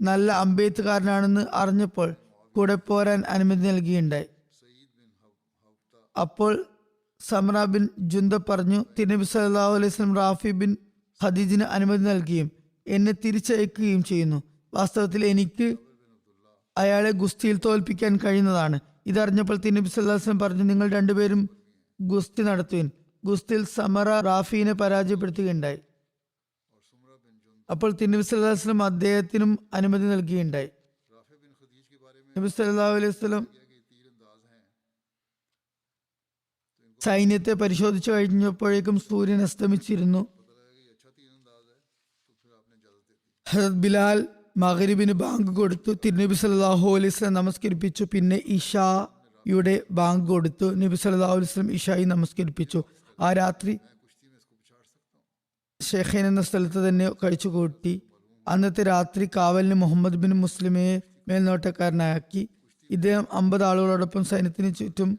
നല്ല അമ്പെയ്ത്തുകാരനാണെന്ന് അറിഞ്ഞപ്പോൾ കൂടെ പോരാൻ അനുമതി നൽകിയിട്ടുണ്ടായി. അപ്പോൾ സമറ ബിൻ ജുന്ദബ് പറഞ്ഞു, തിരുനബി സല്ലല്ലാഹു അലൈഹി വസല്ലം റാഫി ബിൻ ഖദീജിന് അനുമതി നൽകുകയും എന്നെ തിരിച്ചയക്കുകയും ചെയ്യുന്നു. വാസ്തവത്തിൽ എനിക്ക് അയാളെ ഗുസ്തിയിൽ തോൽപ്പിക്കാൻ കഴിയുന്നതാണ്. ഇതറിഞ്ഞപ്പോൾ തിരുനബി സല്ലല്ലാഹു അലൈഹി വസല്ലം പറഞ്ഞു, നിങ്ങൾ രണ്ടുപേരും ഗുസ്തി നടത്തുവിൻ. ഗുസ്തിയിൽ സമറ റാഫിനെ പരാജയപ്പെടുത്തുകയുണ്ടായി. അപ്പോൾ തിരുനബി സല്ലല്ലാഹു അലൈഹി വസല്ലം അദ്ദേഹത്തിനും അനുമതി നൽകുകയുണ്ടായി. നബി സല്ലല്ലാഹു അലൈഹി വസല്ലം സൈന്യത്തെ പരിശോധിച്ചു കഴിഞ്ഞപ്പോഴേക്കും സൂര്യൻ അസ്തമിച്ചിരുന്നു. ഹദരത്ത് ബിലാൽ മഗ്രിബിന് ബാങ്ക് കൊടുത്തു. തിരുനബി സല്ലല്ലാഹു അലൈഹി വസല്ലം നമസ്കരിപ്പിച്ചു. പിന്നെ ഇഷായുടെ ബാങ്ക് കൊടുത്തു. നബി സല്ലല്ലാഹു അലൈഹി വസല്ലം ഇഷായി നമസ്കരിപ്പിച്ചു. ആ രാത്രി ഷേഖൈൻ എന്ന സ്ഥലത്ത് തന്നെ കഴിച്ചു കൂട്ടി. അന്നത്തെ രാത്രി കാവലിന് മുഹമ്മദ് ബിൻ മുസ്ലിമയെ മേൽനോട്ടക്കാരനാക്കി. ഇദ്ദേഹം 50 ആളുകളോടൊപ്പം സൈന്യത്തിന് ചുറ്റും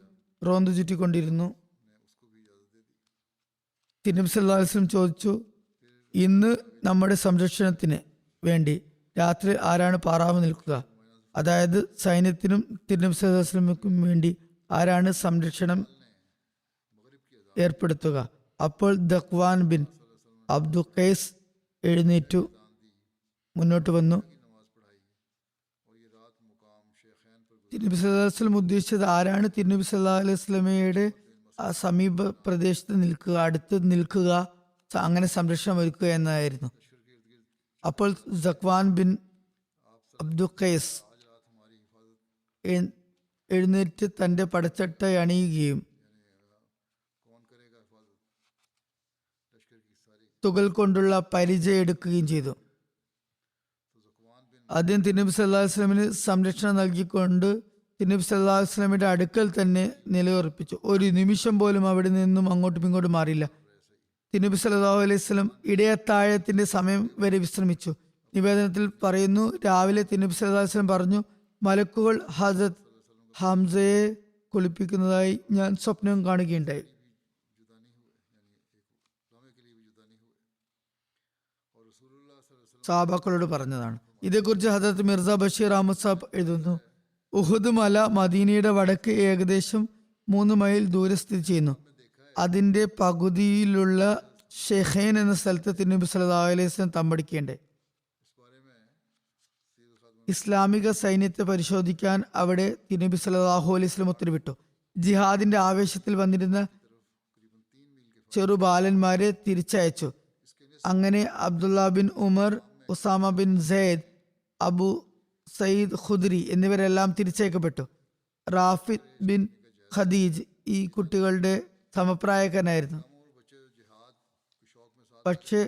റോന്തു ചുറ്റിക്കൊണ്ടിരുന്നു. തിരുനബി സല്ലല്ലാഹു അലൈഹി വസല്ലം ചോദിച്ചു, ഇന്ന് നമ്മുടെ സംരക്ഷണത്തിന് വേണ്ടി രാത്രി ആരാണ് പാറാവ് നിൽക്കുക? അതായത് സൈന്യത്തിനും തിരുനബി സല്ലല്ലാഹു അലൈഹി വസല്ലമയ്ക്കും വേണ്ടി ആരാണ് സംരക്ഷണം ഏർപ്പെടുത്തുക? അപ്പോൾ ദഖ്വാൻ ബിൻ അബ്ദു ഖൈസ് എഴുന്നേറ്റു മുന്നോട്ട് വന്നു. തിരുനബി സല്ലല്ലാഹു അലൈഹി വസല്ലം ഉദ്ദേശിച്ചത് ആരാണ് തിരുനബി സല്ലല്ലാഹു അലൈഹി വസല്ലമയുടെ സമീപ പ്രദേശത്ത് നിൽക്കുക, അടുത്ത് നിൽക്കുക, അങ്ങനെ സംരക്ഷണം ഒരുക്കുക എന്നതായിരുന്നു. അപ്പോൾ സഖ്വാൻ ബിൻ അബ്ദുൽ ഖൈസ് എഴുന്നേറ്റ് തന്റെ പടച്ചട്ട അണിയുകയും തുകൽ കൊണ്ടുള്ള പരിചയം എടുക്കുകയും ചെയ്തു. ആദ്യം തിരുനബി സല്ലല്ലാഹു അലൈഹി വസല്ലമിന് സംരക്ഷണം നൽകിക്കൊണ്ട് തിരുനബി സല്ലല്ലാഹു അലൈഹി വസല്ലമയുടെ അടുക്കൽ തന്നെ നിലയുറപ്പിച്ചു. ഒരു നിമിഷം പോലും അവിടെ നിന്നും അങ്ങോട്ടും ഇങ്ങോട്ടും മാറിയില്ല. തിരുനബി സല്ലല്ലാഹു അലൈഹി വസല്ലം ഇടയത്താഴത്തിന്റെ സമയം വരെ വിശ്രമിച്ചു. നിവേദനത്തിൽ പറയുന്നു, രാവിലെ തിരുനബി സല്ലല്ലാഹു അലൈഹി വസല്ലം പറഞ്ഞു, മലക്കുകൾ ഹസരത്ത് ഹംസയെ കുളിപ്പിക്കുന്നതായി ഞാൻ സ്വപ്നം കാണുകയുണ്ടായി. സഹാബാക്കളോട് പറഞ്ഞതാണ്. ഇതേക്കുറിച്ച് ഹദരത്ത് മിർസ ബഷീർ അഹമ്മദ് സാബ് എഴുതുന്നു, ഉഹുദ് മല മദീനയുടെ വടക്ക് ഏകദേശം 3 മൈൽ ദൂരെ സ്ഥിതി ചെയ്യുന്നു. അതിന്റെ പകുതിയിലുള്ള ഷെഖൈൻ എന്ന സ്ഥലത്ത് തിരുനബി സല്ലല്ലാഹു അലൈഹി വസല്ലം തമ്പടിക്കേണ്ടേ. ഇസ്ലാമിക സൈന്യത്തെ പരിശോധിക്കാൻ അവിടെ തിരുനബി സല്ലല്ലാഹു അലൈഹി വസല്ലം ഉത്തരവിട്ടു. ജിഹാദിന്റെ ആവേശത്തിൽ വന്നിരുന്ന ചെറുബാലന്മാരെ തിരിച്ചയച്ചു. അങ്ങനെ Abdullah bin Umar, Usama bin Zaid, Abu Saeed Khudri എന്നിവരെല്ലാം തിരിച്ചയക്കപ്പെട്ടു. റാഫിദ് ബിൻ ഖദീജ് ഈ കുട്ടികളുടെ സമപ്രായക്കാരനായിരുന്നു. പക്ഷെ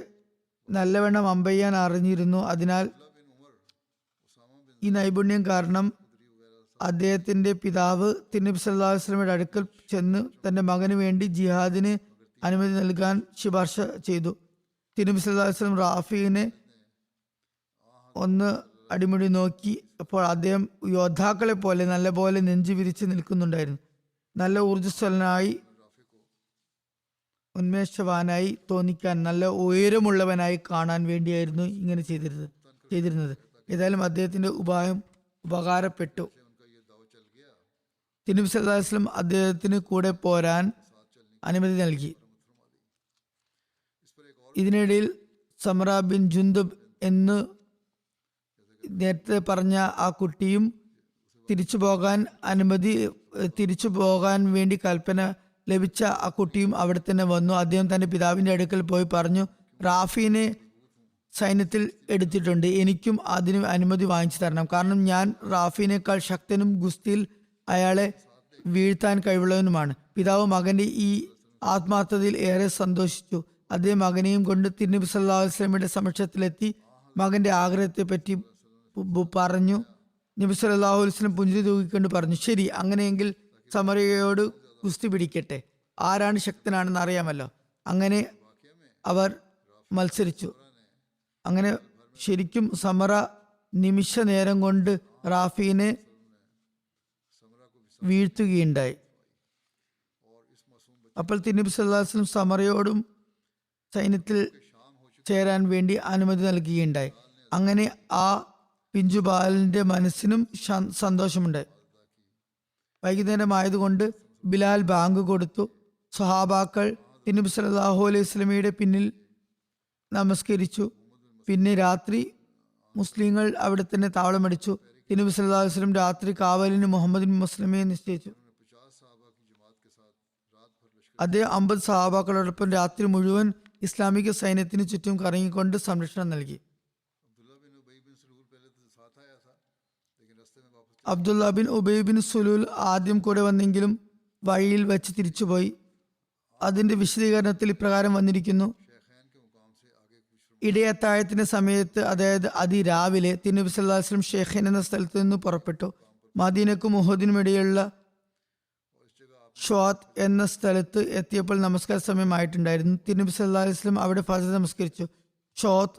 നല്ലവണ്ണം അമ്പെയ്യാൻ അറിഞ്ഞിരുന്നു. അതിനാൽ ഈ നൈപുണ്യം കാരണം അദ്ദേഹത്തിന്റെ പിതാവ് തിരുനബി സല്ലല്ലാഹു അലൈഹി വസല്ലമയുടെ അടുക്കൽ ചെന്ന് തന്റെ മകന് വേണ്ടി ജിഹാദിന് അനുമതി നൽകാൻ ശുപാർശ ചെയ്തു. തിരുനബി സല്ലല്ലാഹു അലൈഹി വസല്ലം റാഫിനെ ഒന്ന് അടിമുടി നോക്കി. അപ്പോൾ അദ്ദേഹം യോദ്ധാക്കളെ പോലെ നല്ലപോലെ നെഞ്ചു വിരിച്ച് നിൽക്കുന്നുണ്ടായിരുന്നു. നല്ല ഊർജ്ജസ്വലനായി, ഉന്മേഷവാനായി തോന്നിക്കാൻ, നല്ല ഉയരമുള്ളവനായി കാണാൻ വേണ്ടിയായിരുന്നു ഇങ്ങനെ ചെയ്തിരുന്നത്. ഏതായാലും അദ്ദേഹത്തിന്റെ ഉപായം ഉപകാരപ്പെട്ടു. തിരുനബി സല്ലല്ലാഹു അലൈഹി വസല്ലം അദ്ദേഹത്തിന് കൂടെ പോരാൻ അനുമതി നൽകി. ഇതിനിടയിൽ സമറ ബിൻ ജുന്ദബ് എന്ന് നേരത്തെ പറഞ്ഞ ആ കുട്ടിയും തിരിച്ചു പോകാൻ വേണ്ടി കൽപ്പന ലഭിച്ച ആ കുട്ടിയും അവിടെ തന്നെ വന്നു. അദ്ദേഹം തന്റെ പിതാവിന്റെ അടുക്കൽ പോയി പറഞ്ഞു, റാഫിനെ സൈന്യത്തിൽ എടുത്തിട്ടുണ്ട്, എനിക്കും അതിന് അനുമതി വാങ്ങിച്ചു തരണം. കാരണം ഞാൻ റാഫിനേക്കാൾ ശക്തനും ഗുസ്തിയിൽ അയാളെ വീഴ്ത്താൻ കഴിവുള്ളവനുമാണ്. പിതാവ് മകന്റെ ഈ ആത്മാർത്ഥതയിൽ ഏറെ സന്തോഷിച്ചു. അദ്ദേഹം മകനെയും കൊണ്ട് തിരുനബി സല്ലല്ലാഹു അലൈഹി വസല്ലമയുടെ സമക്ഷത്തിലെത്തി മകന്റെ ആഗ്രഹത്തെ പറ്റി പറഞ്ഞു. നബി സല്ലല്ലാഹു അലൈഹി വസല്ലം പുഞ്ചിരി തൂക്കിക്കൊണ്ട് പറഞ്ഞു, ശരി, അങ്ങനെയെങ്കിൽ സമറയോട് ഗുസ്തി പിടിക്കട്ടെ, ആരാണ് ശക്തനാണെന്ന് അറിയാമല്ലോ. അങ്ങനെ അവർ മത്സരിച്ചു. അങ്ങനെ ശരിക്കും സമറ നിമിഷ നേരം കൊണ്ട് റാഫിനെ വീഴ്ത്തുകയുണ്ടായി. അപ്പോൾ തിരുനബി സല്ലല്ലാഹു അലൈഹി വസല്ലം സമറയോടും സൈന്യത്തിൽ ചേരാൻ വേണ്ടി അനുമതി നൽകുകയുണ്ടായി. അങ്ങനെ ആ പിഞ്ചുബാലിന്റെ മനസ്സിനും സന്തോഷമുണ്ടായി. വൈകുന്നേരം ആയതുകൊണ്ട് ബിലാൽ ബാങ്ക് കൊടുത്തു. സ്വഹാബാക്കൾ തിരുനബി സല്ലല്ലാഹു അലൈഹി വസല്ലമയുടെ പിന്നിൽ നമസ്കരിച്ചു. പിന്നെ രാത്രി മുസ്ലിങ്ങൾ അവിടെ തന്നെ താവളമടിച്ചു. തിരുനബി സല്ലല്ലാഹു അലൈഹി വസല്ലം രാത്രി കാവലിന് മുഹമ്മദ് ബിൻ മസ്ലമയെ നിശ്ചയിച്ചു. അദ്ദേഹം 50 സഹാബാക്കളോടൊപ്പം രാത്രി മുഴുവൻ ഇസ്ലാമിക സൈന്യത്തിന് ചുറ്റും കറങ്ങിക്കൊണ്ട് സംരക്ഷണം നൽകി. അബ്ദുള്ള ബിൻ ഉബൈ ബിൻ സുലൂൽ ആദ്യം കൂടെ വന്നെങ്കിലും വഴിയിൽ വെച്ച് തിരിച്ചുപോയി. അതിന്റെ വിശദീകരണത്തിൽ ഇപ്രകാരം വന്നിരിക്കുന്നു, ഇടയത്താഴത്തിന്റെ സമയത്ത്, അതായത് അതിരാവിലെ, തിരുനബി സല്ലല്ലാഹു അലൈഹി വസല്ലം ഷെഖൈൻ എന്ന സ്ഥലത്ത് നിന്ന് പുറപ്പെട്ടു. മദീനക്കും ഉഹദിനും ഇടയിലുള്ള ഷ്വാത്ത് എന്ന സ്ഥലത്ത് എത്തിയപ്പോൾ നമസ്കാര സമയമായിട്ടുണ്ടായിരുന്നു. തിരുനബി സല്ലല്ലാഹു അലൈഹി വസല്ലം അവിടെ ഫജർ നമസ്കരിച്ചു. ഷ്വാത്ത്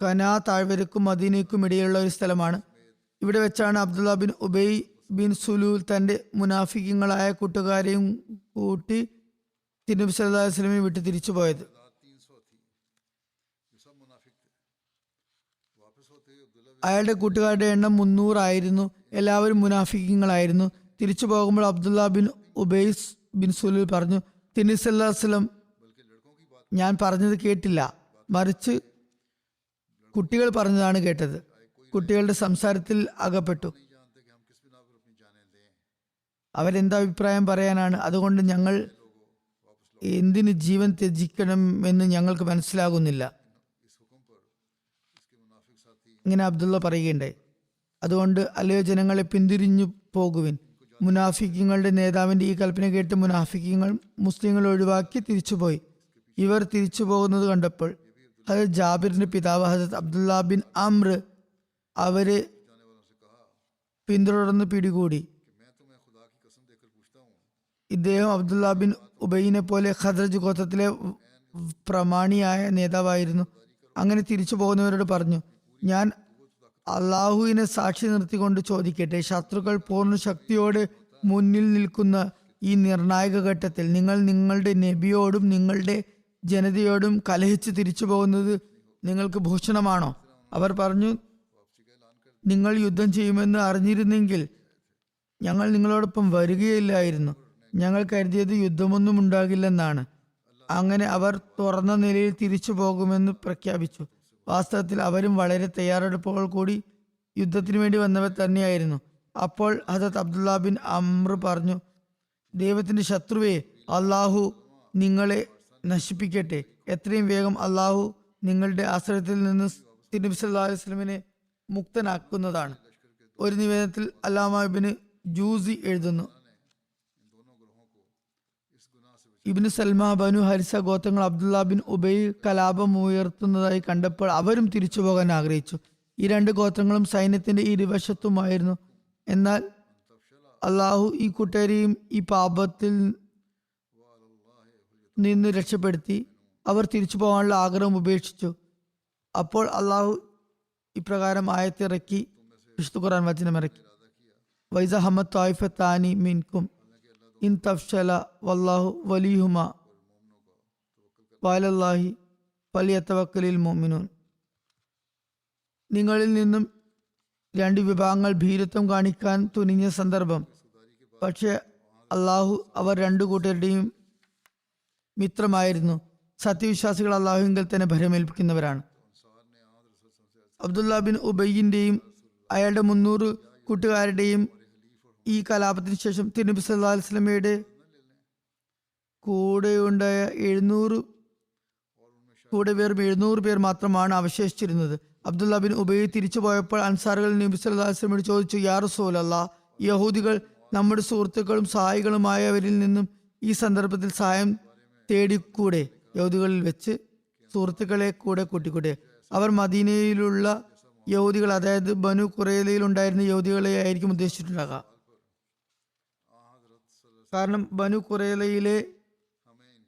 കനാ താഴ്വരക്കും മദീനയ്ക്കും ഇടയിലുള്ള ഒരു സ്ഥലമാണ്. ഇവിടെ വെച്ചാണ് അബ്ദുള്ള ബിൻ ഉബൈ ബിൻ സുലൂൽ തന്റെ മുനാഫിക്കങ്ങളായ കൂട്ടുകാരെയും കൂട്ടി തിരുനബി സല്ലല്ലാഹു അലൈഹി വസല്ലമയെ വിട്ട് തിരിച്ചു പോയത്. അയാളുടെ കൂട്ടുകാരുടെ എണ്ണം 300 ആയിരുന്നു. എല്ലാവരും മുനാഫിക്കങ്ങളായിരുന്നു. തിരിച്ചു പോകുമ്പോൾ അബ്ദുള്ള ബിൻ ഉബൈസ് ബിൻ സുലൂൽ പറഞ്ഞു, തിരുനബി സല്ലല്ലാഹു അലൈഹി വസല്ലം ഞാൻ പറഞ്ഞത് കേട്ടില്ല, മറിച്ച് കുട്ടികൾ പറഞ്ഞതാണ് കേട്ടത്. കുട്ടികളുടെ സംസാരത്തിൽ അകപ്പെട്ടു. അവരെന്താ അഭിപ്രായം പറയാനാണ്? അതുകൊണ്ട് ഞങ്ങൾ എന്തിന് ജീവൻ ത്യജിക്കണം എന്ന് ഞങ്ങൾക്ക് മനസ്സിലാകുന്നില്ല. ഇങ്ങനെ അബ്ദുള്ള പറയുകയുണ്ടായി. അതുകൊണ്ട് അല്ലയോ ജനങ്ങളെ, പിന്തിരിഞ്ഞു പോകുവിൻ. മുനാഫിക്കുകളുടെ നേതാവിന്റെ ഈ കൽപ്പന കേട്ട് മുനാഫിക്കുകൾ മുസ്ലിങ്ങളെ ഒഴിവാക്കി തിരിച്ചുപോയി. ഇവർ തിരിച്ചു പോകുന്നത് കണ്ടപ്പോൾ ഹജരത് ജാബിറിന്റെ പിതാവ് ഹജരത് അബ്ദുള്ള ബിൻ അംർ അവരെ പിന്തുടർന്ന് പിടികൂടി. ഇദ്ദേഹം അബ്ദുള്ള ബിൻ ഉബൈനെ പോലെ ഖദ്രജ് ഗോത്രത്തിലെ പ്രമാണിയായ നേതാവായിരുന്നു. അങ്ങനെ തിരിച്ചു പോകുന്നവരോട് പറഞ്ഞു, ഞാൻ അള്ളാഹുവിനെ സാക്ഷി നിർത്തിക്കൊണ്ട് ചോദിക്കട്ടെ, ശത്രുക്കൾ പൂർണ്ണ ശക്തിയോടെ മുന്നിൽ നിൽക്കുന്ന ഈ നിർണായക ഘട്ടത്തിൽ നിങ്ങൾ നിങ്ങളുടെ നബിയോടും നിങ്ങളുടെ ജനതയോടും കലഹിച്ച് തിരിച്ചു പോകുന്നത് നിങ്ങൾക്ക് ഭൂഷണമാണോ? അവർ പറഞ്ഞു, നിങ്ങൾ യുദ്ധം ചെയ്യുമെന്ന് അറിഞ്ഞിരുന്നെങ്കിൽ ഞങ്ങൾ നിങ്ങളോടൊപ്പം വരികയില്ലായിരുന്നു. ഞങ്ങൾ കരുതിയത് യുദ്ധമൊന്നും ഉണ്ടാകില്ലെന്നാണ്. അങ്ങനെ അവർ തുറന്ന നിലയിൽ തിരിച്ചു പോകുമെന്ന് പ്രഖ്യാപിച്ചു. വാസ്തവത്തിൽ അവരും വളരെ തയ്യാറെടുപ്പുകൾ കൂടി യുദ്ധത്തിന് വേണ്ടി വന്നവർ തന്നെയായിരുന്നു. അപ്പോൾ ഹദരത്ത് അബ്ദുള്ള ബിൻ അംർ പറഞ്ഞു, ദൈവത്തിന്റെ ശത്രുവേ, അള്ളാഹു നിങ്ങളെ നശിപ്പിക്കട്ടെ. എത്രയും വേഗം അള്ളാഹു നിങ്ങളുടെ ആശ്രയത്തിൽ നിന്ന് നബി സല്ലല്ലാഹു അലൈഹി വസല്ലമയെ മുക്തനാക്കുന്നതാണ്. ഒരു നിവേദനത്തിൽ അല്ലാമ ഇബ്നു ജൂസി എഴുതുന്നു, ഇബ്നു സൽമ ബനു ഹരിസ ഗോത്രങ്ങൾ അബ്ദുള്ള ബിൻ ഉബൈ കലാപം ഉയർത്തുന്നതായി കണ്ടപ്പോൾ അവരും തിരിച്ചു പോകാൻ ആഗ്രഹിച്ചു. ഈ രണ്ട് ഗോത്രങ്ങളും സൈന്യത്തിന്റെ ഇരുവശത്തുമായിരുന്നു. എന്നാൽ അള്ളാഹു ഈ കൂട്ടരെയും ഈ പാപത്തിൽ നിന്ന് രക്ഷപ്പെടുത്തി. അവർ തിരിച്ചു പോകാനുള്ള ആഗ്രഹം ഉപേക്ഷിച്ചു. അപ്പോൾ അള്ളാഹു ഇപ്രകാരം ആയത്തിറക്കി, വിശുദ്ധ ഖുർആൻ വചനമിറക്കി, വൈസ ഹമ്മദ് ത്വായിഫത്താനി മിൻകും ഇൻ തഫ്ശല വല്ലാഹു വലിയുഹുമ വഅലല്ലാഹി ഫലിയതവക്കലിൽ മുഅ്മിനൂൻ. നിങ്ങളിൽ നിന്നും രണ്ട് വിഭാഗങ്ങൾ ഭീരുത്വം കാണിക്കാൻ തുനിഞ്ഞ സന്ദർഭം, പക്ഷെ അള്ളാഹു അവർ രണ്ടു കൂട്ടരുടെയും മിത്രമായിരുന്നു. സത്യവിശ്വാസികൾ അള്ളാഹുവിൽ തന്നെ ഭരമേൽപ്പിക്കുന്നവരാണ്. അബ്ദുള്ള ബിൻ ഉബൈന്റെയും അയാളുടെ 300 കൂട്ടുകാരുടെയും ഈ കലാപത്തിന് ശേഷം തിരുനബി സല്ലല്ലാഹു അലൈഹി വസല്ലമയുടെ കൂടെയുണ്ടായ 700 പേർ മാത്രമാണ് അവശേഷിച്ചിരുന്നത്. അബ്ദുള്ള ബിൻ ഉബൈ തിരിച്ചു പോയപ്പോൾ അൻസാറുകൾ നബി സല്ലല്ലാഹു അലൈഹി വസല്ലമയോട് ചോദിച്ചു, യാ റസൂലല്ലാഹ്, യഹൂദികൾ നമ്മുടെ സുഹൃത്തുക്കളും സഹായികളുമായവരിൽ നിന്നും ഈ സന്ദർഭത്തിൽ സഹായം തേടിക്കൂടെ? യഹൂദികളിൽ വെച്ച് സുഹൃത്തുക്കളെ കൂടെ കൂട്ടിക്കൂടെ? അവർ മദീനയിലുള്ള യഹൂദികൾ, അതായത് ബനു ഖുറൈലയിൽ ഉണ്ടായിരുന്ന യഹൂദികളെ ആയിരിക്കും ഉദ്ദേശിച്ചിട്ടുണ്ടാകുക. കാരണം ബനു ഖുറൈലയിലെ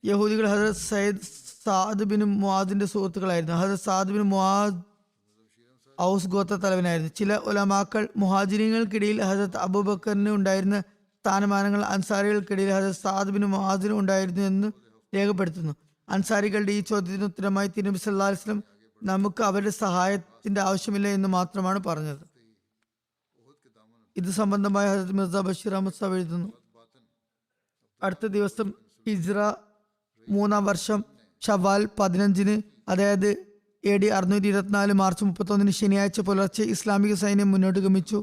യഹൂദികൾ ഹദരത്ത് സയ്യിദ് സാദ് ബിൻ മുആദിന്റെ സുഹൃത്തുക്കളായിരുന്നു. ഹദരത്ത് സാദ് ബിൻ മുആദ് ഔസ് ഗോത്ര തലവനായിരുന്നു. ചില ഉലമാക്കൾ മുഹാജിരികൾക്കിടയിൽ ഹദരത്ത് അബൂബക്കറിന് ഉണ്ടായിരുന്ന സ്ഥാനമാനങ്ങൾ അൻസാരികൾക്കിടയിൽ ഹദരത്ത് സാദ് ബിൻ മുആദിന് ഉണ്ടായിരുന്നു എന്ന് രേഖപ്പെടുത്തുന്നു. അൻസാരികളുടെ ഈ ചോദ്യത്തിന് ഉത്തരമായി തിരുനബി സല്ലല്ലാഹു അലൈഹി വസല്ലം നമുക്ക് അവരുടെ സഹായത്തിന്റെ ആവശ്യമില്ല എന്ന് മാത്രമാണ് പറഞ്ഞത്. ഇത് സംബന്ധമായ ഹദരത്ത് മിർസ ബഷീർ അഹമ്മദ് സാബ് എഴുതുന്നു, അടുത്ത ദിവസം ഹിജ്റ 3-ാം വർഷം ഷവ്വാൽ 15-ന്, അതായത് AD 624 മാർച്ച് 31-ന് ശനിയാഴ്ച പുലർച്ചെ ഇസ്ലാമിക സൈന്യം മുന്നോട്ട് ഗമിച്ചു.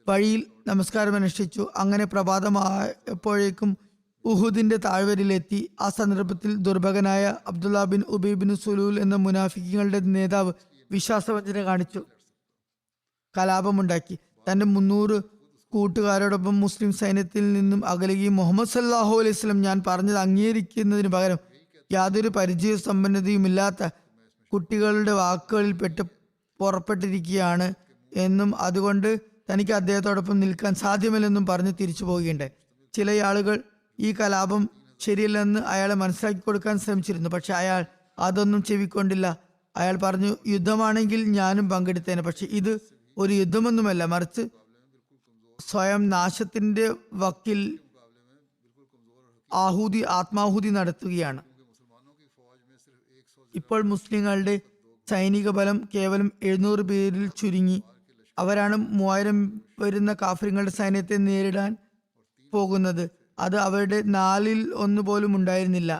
വഴിയിൽ നമസ്കാരം അനുഷ്ഠിച്ചു. അങ്ങനെ പ്രഭാതമായപ്പോഴേക്കും ഉഹുദിന്റെ താഴ്വരയിലെത്തി. ആ സന്ദർഭത്തിൽ ദുർഭകനായ Abdullah bin Ubai bin Salul എന്ന മുനാഫിക്കുകളുടെ നേതാവ് വിശ്വാസവഞ്ചന കാണിച്ചു കലാപമുണ്ടാക്കി. തന്റെ 300 കൂട്ടുകാരോടൊപ്പം മുസ്ലിം സൈന്യത്തിൽ നിന്നും അകലുകയും മുഹമ്മദ് സല്ലല്ലാഹു അലൈഹി വസല്ലം ഞാൻ പറഞ്ഞത് അംഗീകരിക്കുന്നതിന് പകരം യാതൊരു പരിചയ സമ്പന്നതയുമില്ലാത്ത കുട്ടികളുടെ വാക്കുകളിൽ പെട്ട് പുറപ്പെട്ടിരിക്കുകയാണ് എന്നും അതുകൊണ്ട് തനിക്ക് അദ്ദേഹത്തോടൊപ്പം നിൽക്കാൻ സാധ്യമല്ലെന്നും പറഞ്ഞ് തിരിച്ചു പോവുകയുണ്ടായി. ചില ആളുകൾ ഈ കലാപം ശരിയല്ലെന്ന് അയാളെ മനസ്സിലാക്കി കൊടുക്കാൻ ശ്രമിച്ചിരുന്നു. പക്ഷെ അയാൾ അതൊന്നും ചെവിക്കൊണ്ടില്ല. അയാൾ പറഞ്ഞു, യുദ്ധമാണെങ്കിൽ ഞാനും പങ്കെടുത്തേനെ, പക്ഷെ ഇത് ഒരു യുദ്ധമൊന്നുമല്ല, മറിച്ച് സ്വയം നാശത്തിന്റെ വക്കിൽ ആത്മാഹുതി നടത്തുകയാണ്. ഇപ്പോൾ മുസ്ലിങ്ങളുടെ സൈനിക ബലം കേവലം 700 പേരിൽ ചുരുങ്ങി. അവരാണ് 3000 വരുന്ന കാഫിറുകളുടെ സൈന്യത്തെ നേരിടാൻ പോകുന്നത്. അത് അവരുടെ 1/4 പോലും ഉണ്ടായിരുന്നില്ല.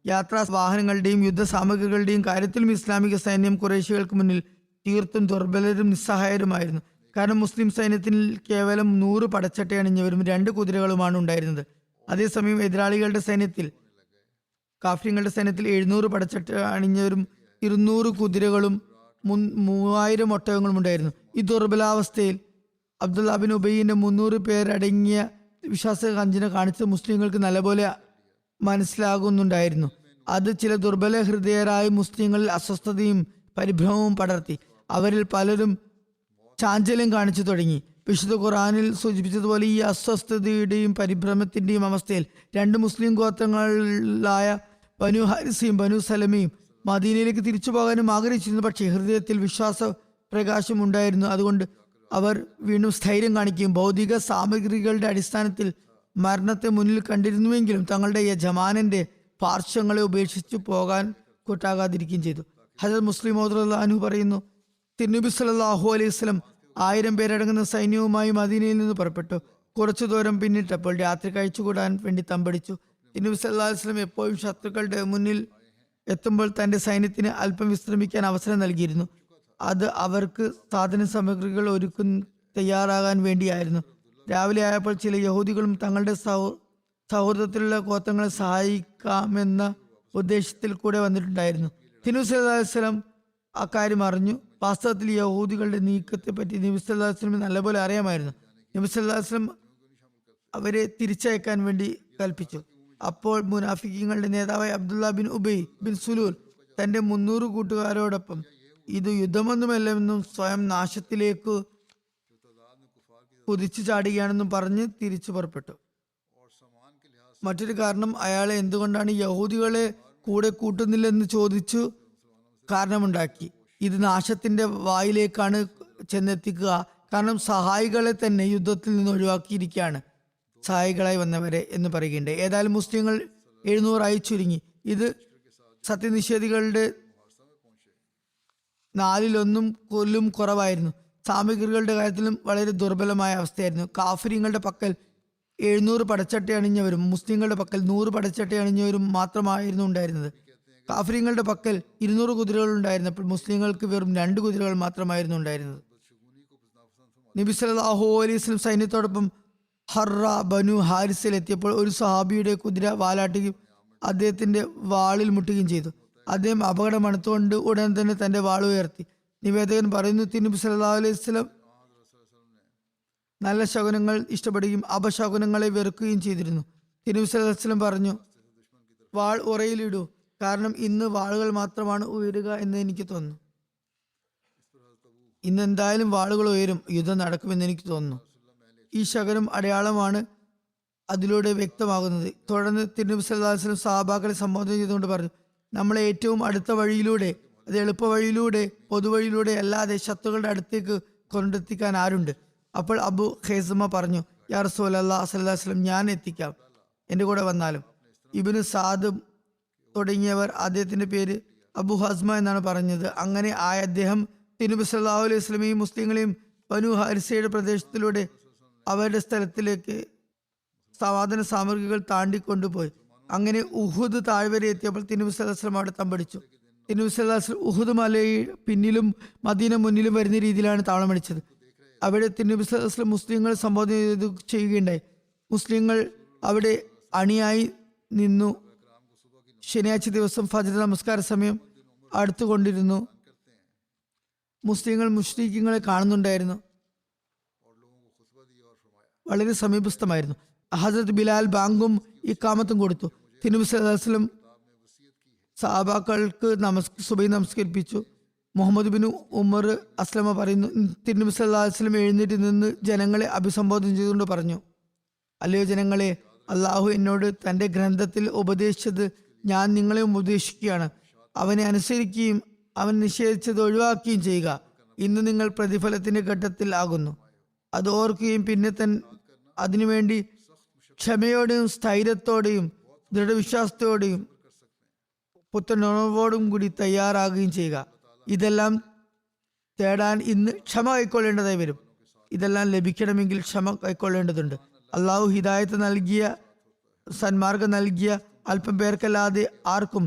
യാത്രാ വാഹനങ്ങളുടെയും യുദ്ധസാമഗ്രികളുടെയും കാര്യത്തിലും ഇസ്ലാമിക സൈന്യം ഖുറൈശികൾക്ക് മുന്നിൽ തീർത്തും ദുർബലരും നിസ്സഹായരുമായിരുന്നു. കാരണം മുസ്ലിം സൈന്യത്തിൽ കേവലം 100 പടച്ചട്ട അണിഞ്ഞവരും 2 കുതിരകളുമാണ് ഉണ്ടായിരുന്നത്. അതേസമയം എതിരാളികളുടെ സൈന്യത്തിൽ കാഫ്ര്യങ്ങളുടെ സൈന്യത്തിൽ 700 പടച്ചട്ട അണിഞ്ഞവരും 200 കുതിരകളും 3000 ഒട്ടകങ്ങളും ഉണ്ടായിരുന്നു. ഈ ദുർബലാവസ്ഥയിൽ അബ്ദുള്ള ബിൻ ഉബൈന്റെ 300 പേരടങ്ങിയ വിശ്വാസ കഞ്ചന കാണിച്ചത് മുസ്ലിങ്ങൾക്ക് നല്ലപോലെ മനസ്സിലാകുന്നുണ്ടായിരുന്നു. അത് ചില ദുർബല ഹൃദയരായ മുസ്ലിങ്ങളിൽ അസ്വസ്ഥതയും പരിഭ്രമവും പടർത്തി. അവരിൽ പലരും ചാഞ്ചല്യം കാണിച്ചു തുടങ്ങി. വിശുദ്ധ ഖുർആനിൽ സൂചിപ്പിച്ചതുപോലെ ഈ അസ്വസ്ഥതയുടെയും പരിഭ്രമത്തിന്റെയും അവസ്ഥയിൽ 2 മുസ്ലിം ഗോത്രങ്ങളായ ബനു ഹാരിസയും ബനു സലമയും മദീനയിലേക്ക് തിരിച്ചു പോകാനും ആഗ്രഹിച്ചിരുന്നു. പക്ഷേ ഹൃദയത്തിൽ വിശ്വാസ പ്രകാശം ഉണ്ടായിരുന്നു. അതുകൊണ്ട് അവർ വീണ്ടും സ്ഥൈര്യം കാണിക്കുകയും ഭൗതിക സാമഗ്രികളുടെ അടിസ്ഥാനത്തിൽ മരണത്തെ മുന്നിൽ കണ്ടിരുന്നുവെങ്കിലും തങ്ങളുടെ യജമാനന്റെ പാർശ്വങ്ങളെ ഉപേക്ഷിച്ചു പോകാൻ കൂട്ടാകാതിരിക്കുകയും ചെയ്തു. ഹജറത്ത് മുസ്ലിം മൗദുല്ലാഹു പറയുന്നു, തിരുനബി സല്ലല്ലാഹു അലൈഹി വസല്ലം 1000 പേരടങ്ങുന്ന സൈന്യവുമായി മദീനയിൽ നിന്ന് പുറപ്പെട്ടു. കുറച്ചു ദൂരം പിന്നിട്ടപ്പോൾ രാത്രി കഴിച്ചുകൂടാൻ വേണ്ടി തമ്പടിച്ചു. തിരുനബി സല്ലല്ലാഹു അലൈഹി വസല്ലം എപ്പോഴും ശത്രുക്കളുടെ മുന്നിൽ എത്തുമ്പോൾ തന്റെ സൈന്യത്തിന് അല്പം വിശ്രമിക്കാൻ അവസരം നൽകിയിരുന്നു. അത് അവർക്ക് സാധന സാമഗ്രികൾ തയ്യാറാകാൻ വേണ്ടിയായിരുന്നു. രാവിലെ ആയപ്പോൾ ചില യഹൂദികളും തങ്ങളുടെ സൗഹൃദത്തിലുള്ള ഗോത്രങ്ങളെ സഹായിക്കാമെന്ന ഉദ്ദേശത്തിൽ കൂടെ വന്നിട്ടുണ്ടായിരുന്നു. തിരുനബി സല്ലല്ലാഹു അലൈഹി വസല്ലം അക്കാര്യം അറിഞ്ഞു. വാസ്തവത്തിൽ യഹൂദികളുടെ നീക്കത്തെ പറ്റി നബി സല്ലല്ലാഹു അലൈഹി വസല്ലം നല്ലപോലെ അറിയാമായിരുന്നു. നബി സല്ലല്ലാഹു അലൈഹി വസല്ലം അവരെ തിരിച്ചയക്കാൻ വേണ്ടി കൽപ്പിച്ചു. അപ്പോൾ മുനാഫിക്കീങ്ങളുടെ നേതാവായ അബ്ദുള്ള ബിൻ ഉബൈ ബിൻ സുലൂൽ തന്റെ 300 കൂട്ടുകാരോടൊപ്പം ഇത് യുദ്ധമൊന്നുമല്ലെന്നും സ്വയം നാശത്തിലേക്ക് കുതിച്ചു ചാടുകയാണെന്നും പറഞ്ഞ് തിരിച്ചു പുറപ്പെട്ടു. മറ്റൊരു കാരണം അയാളെ എന്തുകൊണ്ടാണ് യഹൂദികളെ കൂടെ കൂട്ടുന്നില്ലെന്ന് ചോദിച്ചു കാരണമുണ്ടാക്കി. ഇത് നാശത്തിന്റെ വായിലേക്കാണ് ചെന്നെത്തിക്കുക. കാരണം സഹായികളെ തന്നെ യുദ്ധത്തിൽ നിന്ന് ഒഴിവാക്കിയിരിക്കുകയാണ്, സഹായികളായി വന്നവരെ എന്ന് പറയുകയുണ്ടായി. ഏതായാലും മുസ്ലിങ്ങൾ 700 ചുരുങ്ങി. ഇത് സത്യനിഷേധികളുടെ 1/4 കുറവായിരുന്നു. സാമഗ്രികളുടെ കാര്യത്തിലും വളരെ ദുർബലമായ അവസ്ഥയായിരുന്നു. കാഫിര്യങ്ങളുടെ പക്കൽ 700 പടച്ചട്ട അണിഞ്ഞവരും മുസ്ലിങ്ങളുടെ പക്കൽ 100 പടച്ചട്ട അണിഞ്ഞവരും മാത്രമായിരുന്നു ഉണ്ടായിരുന്നത്. കാഫിര്യങ്ങളുടെ പക്കൽ 200 കുതിരകൾ ഉണ്ടായിരുന്നപ്പോൾ മുസ്ലിങ്ങൾക്ക് വെറും 2 കുതിരകൾ മാത്രമായിരുന്നു ഉണ്ടായിരുന്നത്. നബി സല്ലല്ലാഹു അലൈഹി വസല്ലം സൈന്യത്തോടൊപ്പം ഹർറ ബനു ഹാരിസിൽ എത്തിയപ്പോൾ ഒരു സഹാബിയുടെ കുതിര വാലാട്ടുകയും അദ്ദേഹത്തിന്റെ വാളിൽ മുട്ടുകയും ചെയ്തു. അദ്ദേഹം അപകടം മണത്തുകൊണ്ട് ഉടൻ തന്നെ തന്റെ വാൾ ഉയർത്തി. നിവേദകൻ പറയുന്നു, തിരുനബി സല്ലല്ലാഹു അലൈഹി വസല്ലം നല്ല ശകുനങ്ങൾ ഇഷ്ടപ്പെടുകയും അപശകുനങ്ങളെ വെറുക്കുകയും ചെയ്തിരുന്നു. തിരുനബി സല്ലല്ലാഹു അലൈഹി വസല്ലം പറഞ്ഞു, വാൾ ഉറയിലിടൂ, കാരണം ഇന്ന് വാളുകൾ മാത്രമാണ് ഉയരുക എന്ന് എനിക്ക് തോന്നുന്നു. ഇന്ന് എന്തായാലും വാളുകൾ ഉയരും, യുദ്ധം നടക്കുമെന്ന് എനിക്ക് തോന്നുന്നു. ഈ ശകുനം അടയാളമാണ് അതിലൂടെ വ്യക്തമാകുന്നത്. തുടർന്ന് തിരുനബി സല്ലല്ലാഹു അലൈഹി വസല്ലം സഹാബാക്കളെ സംബോധന ചെയ്തുകൊണ്ട് പറഞ്ഞു, നമ്മളെ ഏറ്റവും അടുത്ത വഴിയിലൂടെ, അത് എളുപ്പ വഴിയിലൂടെ, പൊതുവഴിയിലൂടെ അല്ലാതെ ശത്രുക്കളുടെ അടുത്തേക്ക് കൊണ്ടെത്തിക്കാൻ ആരുണ്ട്? അപ്പോൾ അബു ഖൈസമ പറഞ്ഞു, യാ റസൂലല്ലാഹി സ്വല്ലല്ലാഹു അലൈഹി വസല്ലം, ഞാൻ എത്തിക്കാം, എൻ്റെ കൂടെ വന്നാലും. ഇബ്നു സാദ് തുടങ്ങിയവർ അദ്ദേഹത്തിന്റെ പേര് അബു ഹസ്മ എന്നാണ് പറഞ്ഞത്. അങ്ങനെ ആയ അദ്ദേഹം തിരുനബി സല്ലല്ലാഹു അലൈഹി വസല്ലമയും മുസ്ലിങ്ങളെയും ബനു ഹാരിസയുടെ പ്രദേശത്തിലൂടെ അവരുടെ സ്ഥലത്തിലേക്ക് സമാധാന സാമഗ്രികൾ താണ്ടിക്കൊണ്ടുപോയി. അങ്ങനെ ഉഹുദ് താഴ്വര എത്തിയപ്പോൾ തിരുനബി സല്ലല്ലാഹു അലൈഹി വസല്ലം അവിടെ തമ്പടിച്ചു. തിരുനബി സല്ലല്ലാഹു അലൈഹി വസല്ലം ഉഹുദ് മലയിൽ പിന്നിലും മദീന മുന്നിലും വരുന്ന രീതിയിലാണ് താളമടിച്ചത്. അവിടെ തിരുനബി സല്ലല്ലാഹു അലൈഹി വസല്ലം മുസ്ലിങ്ങൾ സംബോധന ചെയ്യുകയുണ്ടായി. മുസ്ലിങ്ങൾ അവിടെ അണിയായി നിന്നു. ശനിയാഴ്ച ദിവസം ഫജ്ർ നമസ്കാര സമയം അടുത്തുകൊണ്ടിരുന്നു. മുസ്ലിങ്ങൾ മുശ്രിക്കുകളെ കാണുന്നുണ്ടായിരുന്നു. വളരെ സമീപസ്ഥമായിരുന്നു. ഹസ്രത്ത് ബിലാൽ ബാങ്കും ഇഖാമത്തും കൊടുത്തു. തിരുനബി സല്ലല്ലാഹു അലൈഹി വസല്ലം സഹാബാക്കൾക്ക് സുബഹി നമസ്കരിപ്പിച്ചു. മുഹമ്മദ് ബിൻ ഉമർ അസ്ലമ പറയുന്നു, തിരുനബി സല്ലല്ലാഹു അലൈഹി വസല്ലം എഴുന്നേറ്റ് നിന്ന് ജനങ്ങളെ അഭിസംബോധന ചെയ്തുകൊണ്ട് പറഞ്ഞു, അല്ലയോ ജനങ്ങളെ, അള്ളാഹു എന്നോട് തന്റെ ഗ്രന്ഥത്തിൽ ഉപദേശിച്ചത് ഞാൻ നിങ്ങളെ ഉപദേശിക്കുകയാണ്. അവനെ അനുസരിക്കുകയും അവൻ നിഷേധിച്ചത് ഒഴിവാക്കുകയും ചെയ്യുക. ഇന്ന് നിങ്ങൾ പ്രതിഫലത്തിന്റെ ഘട്ടത്തിൽ ആകുന്നു. അത് ഓർക്കുകയും പിന്നെ അതിനുവേണ്ടി ക്ഷമയോടെയും സ്ഥൈര്യത്തോടെയും ദൃഢവിശ്വാസത്തോടെയും പുത്തനുണർവോടും കൂടി തയ്യാറാകുകയും ചെയ്യുക. ഇതെല്ലാം തേടാൻ ഇന്ന് ക്ഷമ കൈക്കൊള്ളേണ്ടതായി വരും. ഇതെല്ലാം ലഭിക്കണമെങ്കിൽ ക്ഷമ കൈക്കൊള്ളേണ്ടതുണ്ട്. അള്ളാഹു ഹിദായത്ത് നൽകിയ, സന്മാർഗം നൽകിയ അല്പം പേർക്കല്ലാതെ ആർക്കും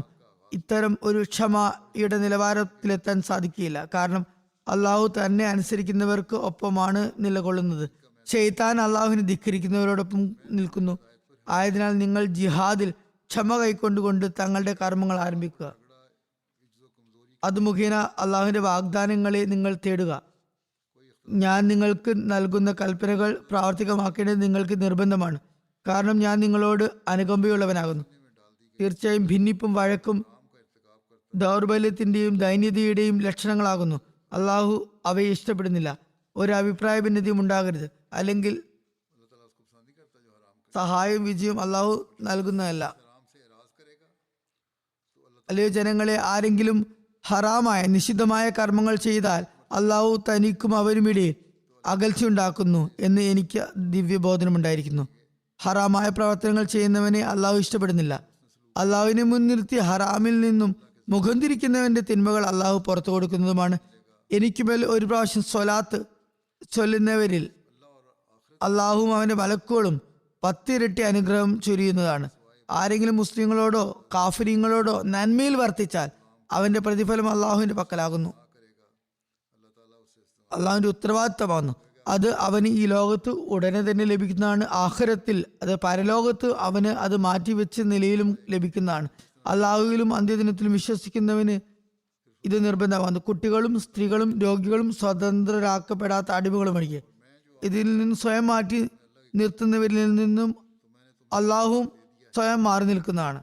ഇത്തരം ഒരു ക്ഷമയുടെ നിലവാരത്തിലെത്താൻ സാധിക്കുകയില്ല. കാരണം അള്ളാഹു തന്നെ അനുസരിക്കുന്നവർക്ക് ഒപ്പമാണ് നിലകൊള്ളുന്നത്. ഷെയ്ത്താൻ അള്ളാഹുവിനെ ധിക്കരിക്കുന്നവരോടൊപ്പം നിൽക്കുന്നു. ആയതിനാൽ നിങ്ങൾ ജിഹാദിൽ ക്ഷമ കൈക്കൊണ്ടുകൊണ്ട് തങ്ങളുടെ കർമ്മങ്ങൾ ആരംഭിക്കുക. അത് മുഖേന അള്ളാഹുവിന്റെ വാഗ്ദാനങ്ങളെ നിങ്ങൾ തേടുക. ഞാൻ നിങ്ങൾക്ക് നൽകുന്ന കൽപ്പനകൾ പ്രാവർത്തികമാക്കേണ്ടത് നിങ്ങൾക്ക് നിർബന്ധമാണ്. കാരണം ഞാൻ നിങ്ങളോട് അനുകമ്പയുള്ളവനാകുന്നു. തീർച്ചയായും ഭിന്നിപ്പും വഴക്കും ദൗർബല്യത്തിന്റെയും ദൈന്യതയുടെയും ലക്ഷണങ്ങളാകുന്നു. അള്ളാഹു അവയെ ഇഷ്ടപ്പെടുന്നില്ല. ഒരു അഭിപ്രായ ഭിന്നതയും ഉണ്ടാകരുത്, അല്ലെങ്കിൽ സഹായവും വിജയവും അള്ളാഹു നൽകുന്നതല്ല. അല്ലയോ ജനങ്ങളെ, ആരെങ്കിലും ഹറാമായ നിഷിദ്ധമായ കർമ്മങ്ങൾ ചെയ്താൽ അള്ളാഹു തനിക്കും അവരുമിടയിൽ അകൽച്ചയുണ്ടാക്കുന്നു എന്ന് എനിക്ക് ദിവ്യബോധനമുണ്ടായിരിക്കുന്നു. ഹറാമായ പ്രവർത്തനങ്ങൾ ചെയ്യുന്നവനെ അള്ളാഹു ഇഷ്ടപ്പെടുന്നില്ല. അള്ളാഹുവിനെ മുൻനിർത്തി ഹറാമിൽ നിന്നും മുഖം തിരിക്കുന്നവന്റെ തിന്മകൾ അള്ളാഹു പുറത്തു കൊടുക്കുന്നതുമാണ്. എനിക്കുമേൽ ഒരു പ്രാവശ്യം സ്വലാത്ത് ചൊല്ലുന്നവരിൽ അള്ളാഹുവും അവന്റെ മലക്കുകളും 10 ഇരട്ടി അനുഗ്രഹം ചൊരിയുന്നതാണ്. ആരെങ്കിലും മുസ്ലിങ്ങളോടോ കാഫിരീങ്ങളോടോ നന്മയിൽ വർത്തിച്ചാൽ അവന്റെ പ്രതിഫലം അള്ളാഹുവിന്റെ പക്കലാകുന്നു. അള്ളാഹുവിന്റെ ഉത്തരവാദിത്തമാകുന്നു. അത് അവന് ഈ ലോകത്ത് ഉടനെ തന്നെ ലഭിക്കുന്നതാണ്. ആഖിറത്തിൽ, അത് പരലോകത്ത് അവന് അത് മാറ്റിവെച്ച നിലയിലും ലഭിക്കുന്നതാണ്. അള്ളാഹുവിലും അന്ത്യദിനത്തിലും വിശ്വസിക്കുന്നവന് ഇത് നിർബന്ധമാകുന്നു. കുട്ടികളും സ്ത്രീകളും രോഗികളും സ്വതന്ത്രരാക്കപ്പെടാത്ത അടിമകളും ഒഴികെ ഇതിൽ നിന്ന് സ്വയം മാറ്റി നിർത്തുന്നവരിൽ നിന്നും അള്ളാഹുവും സ്വയം മാറി നിൽക്കുന്നതാണ്.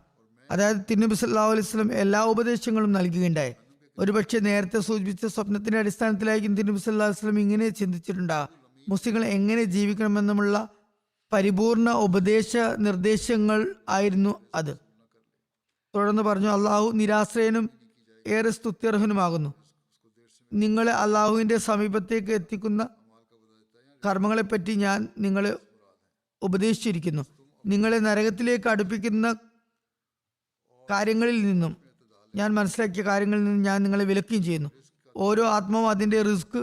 അതായത് തിരുനബി സല്ലല്ലാഹു അലൈഹി വസല്ലം എല്ലാ ഉപദേശങ്ങളും നൽകുകയുണ്ടായി. ഒരുപക്ഷെ നേരത്തെ സൂചിപ്പിച്ച സ്വപ്നത്തിന്റെ അടിസ്ഥാനത്തിലായിരിക്കും തിരുനബി സല്ലല്ലാഹു അലൈഹി വസല്ലം ഇങ്ങനെ ചിന്തിച്ചിട്ടുണ്ടാകുക. മുസ്ലിങ്ങൾ എങ്ങനെ ജീവിക്കണമെന്നുമുള്ള പരിപൂർണ ഉപദേശ നിർദ്ദേശങ്ങൾ ആയിരുന്നു അത്. തുടർന്ന് പറഞ്ഞു, അള്ളാഹു നിരാശ്രയനും ഏറെ സ്തുത്യർഹനുമാകുന്നു. നിങ്ങളെ അള്ളാഹുവിന്റെ സമീപത്തേക്ക് എത്തിക്കുന്ന കർമ്മങ്ങളെപ്പറ്റി ഞാൻ നിങ്ങളെ ഉപദേശിച്ചിരിക്കുന്നു. നിങ്ങളെ നരകത്തിലേക്ക് അടുപ്പിക്കുന്ന കാര്യങ്ങളിൽ നിന്നും, ഞാൻ മനസ്സിലാക്കിയ കാര്യങ്ങളിൽ നിന്നും ഞാൻ നിങ്ങളെ വിലക്കുകയും ചെയ്യുന്നു. ഓരോ ആത്മാവും അതിന്റെ റിസ്ക്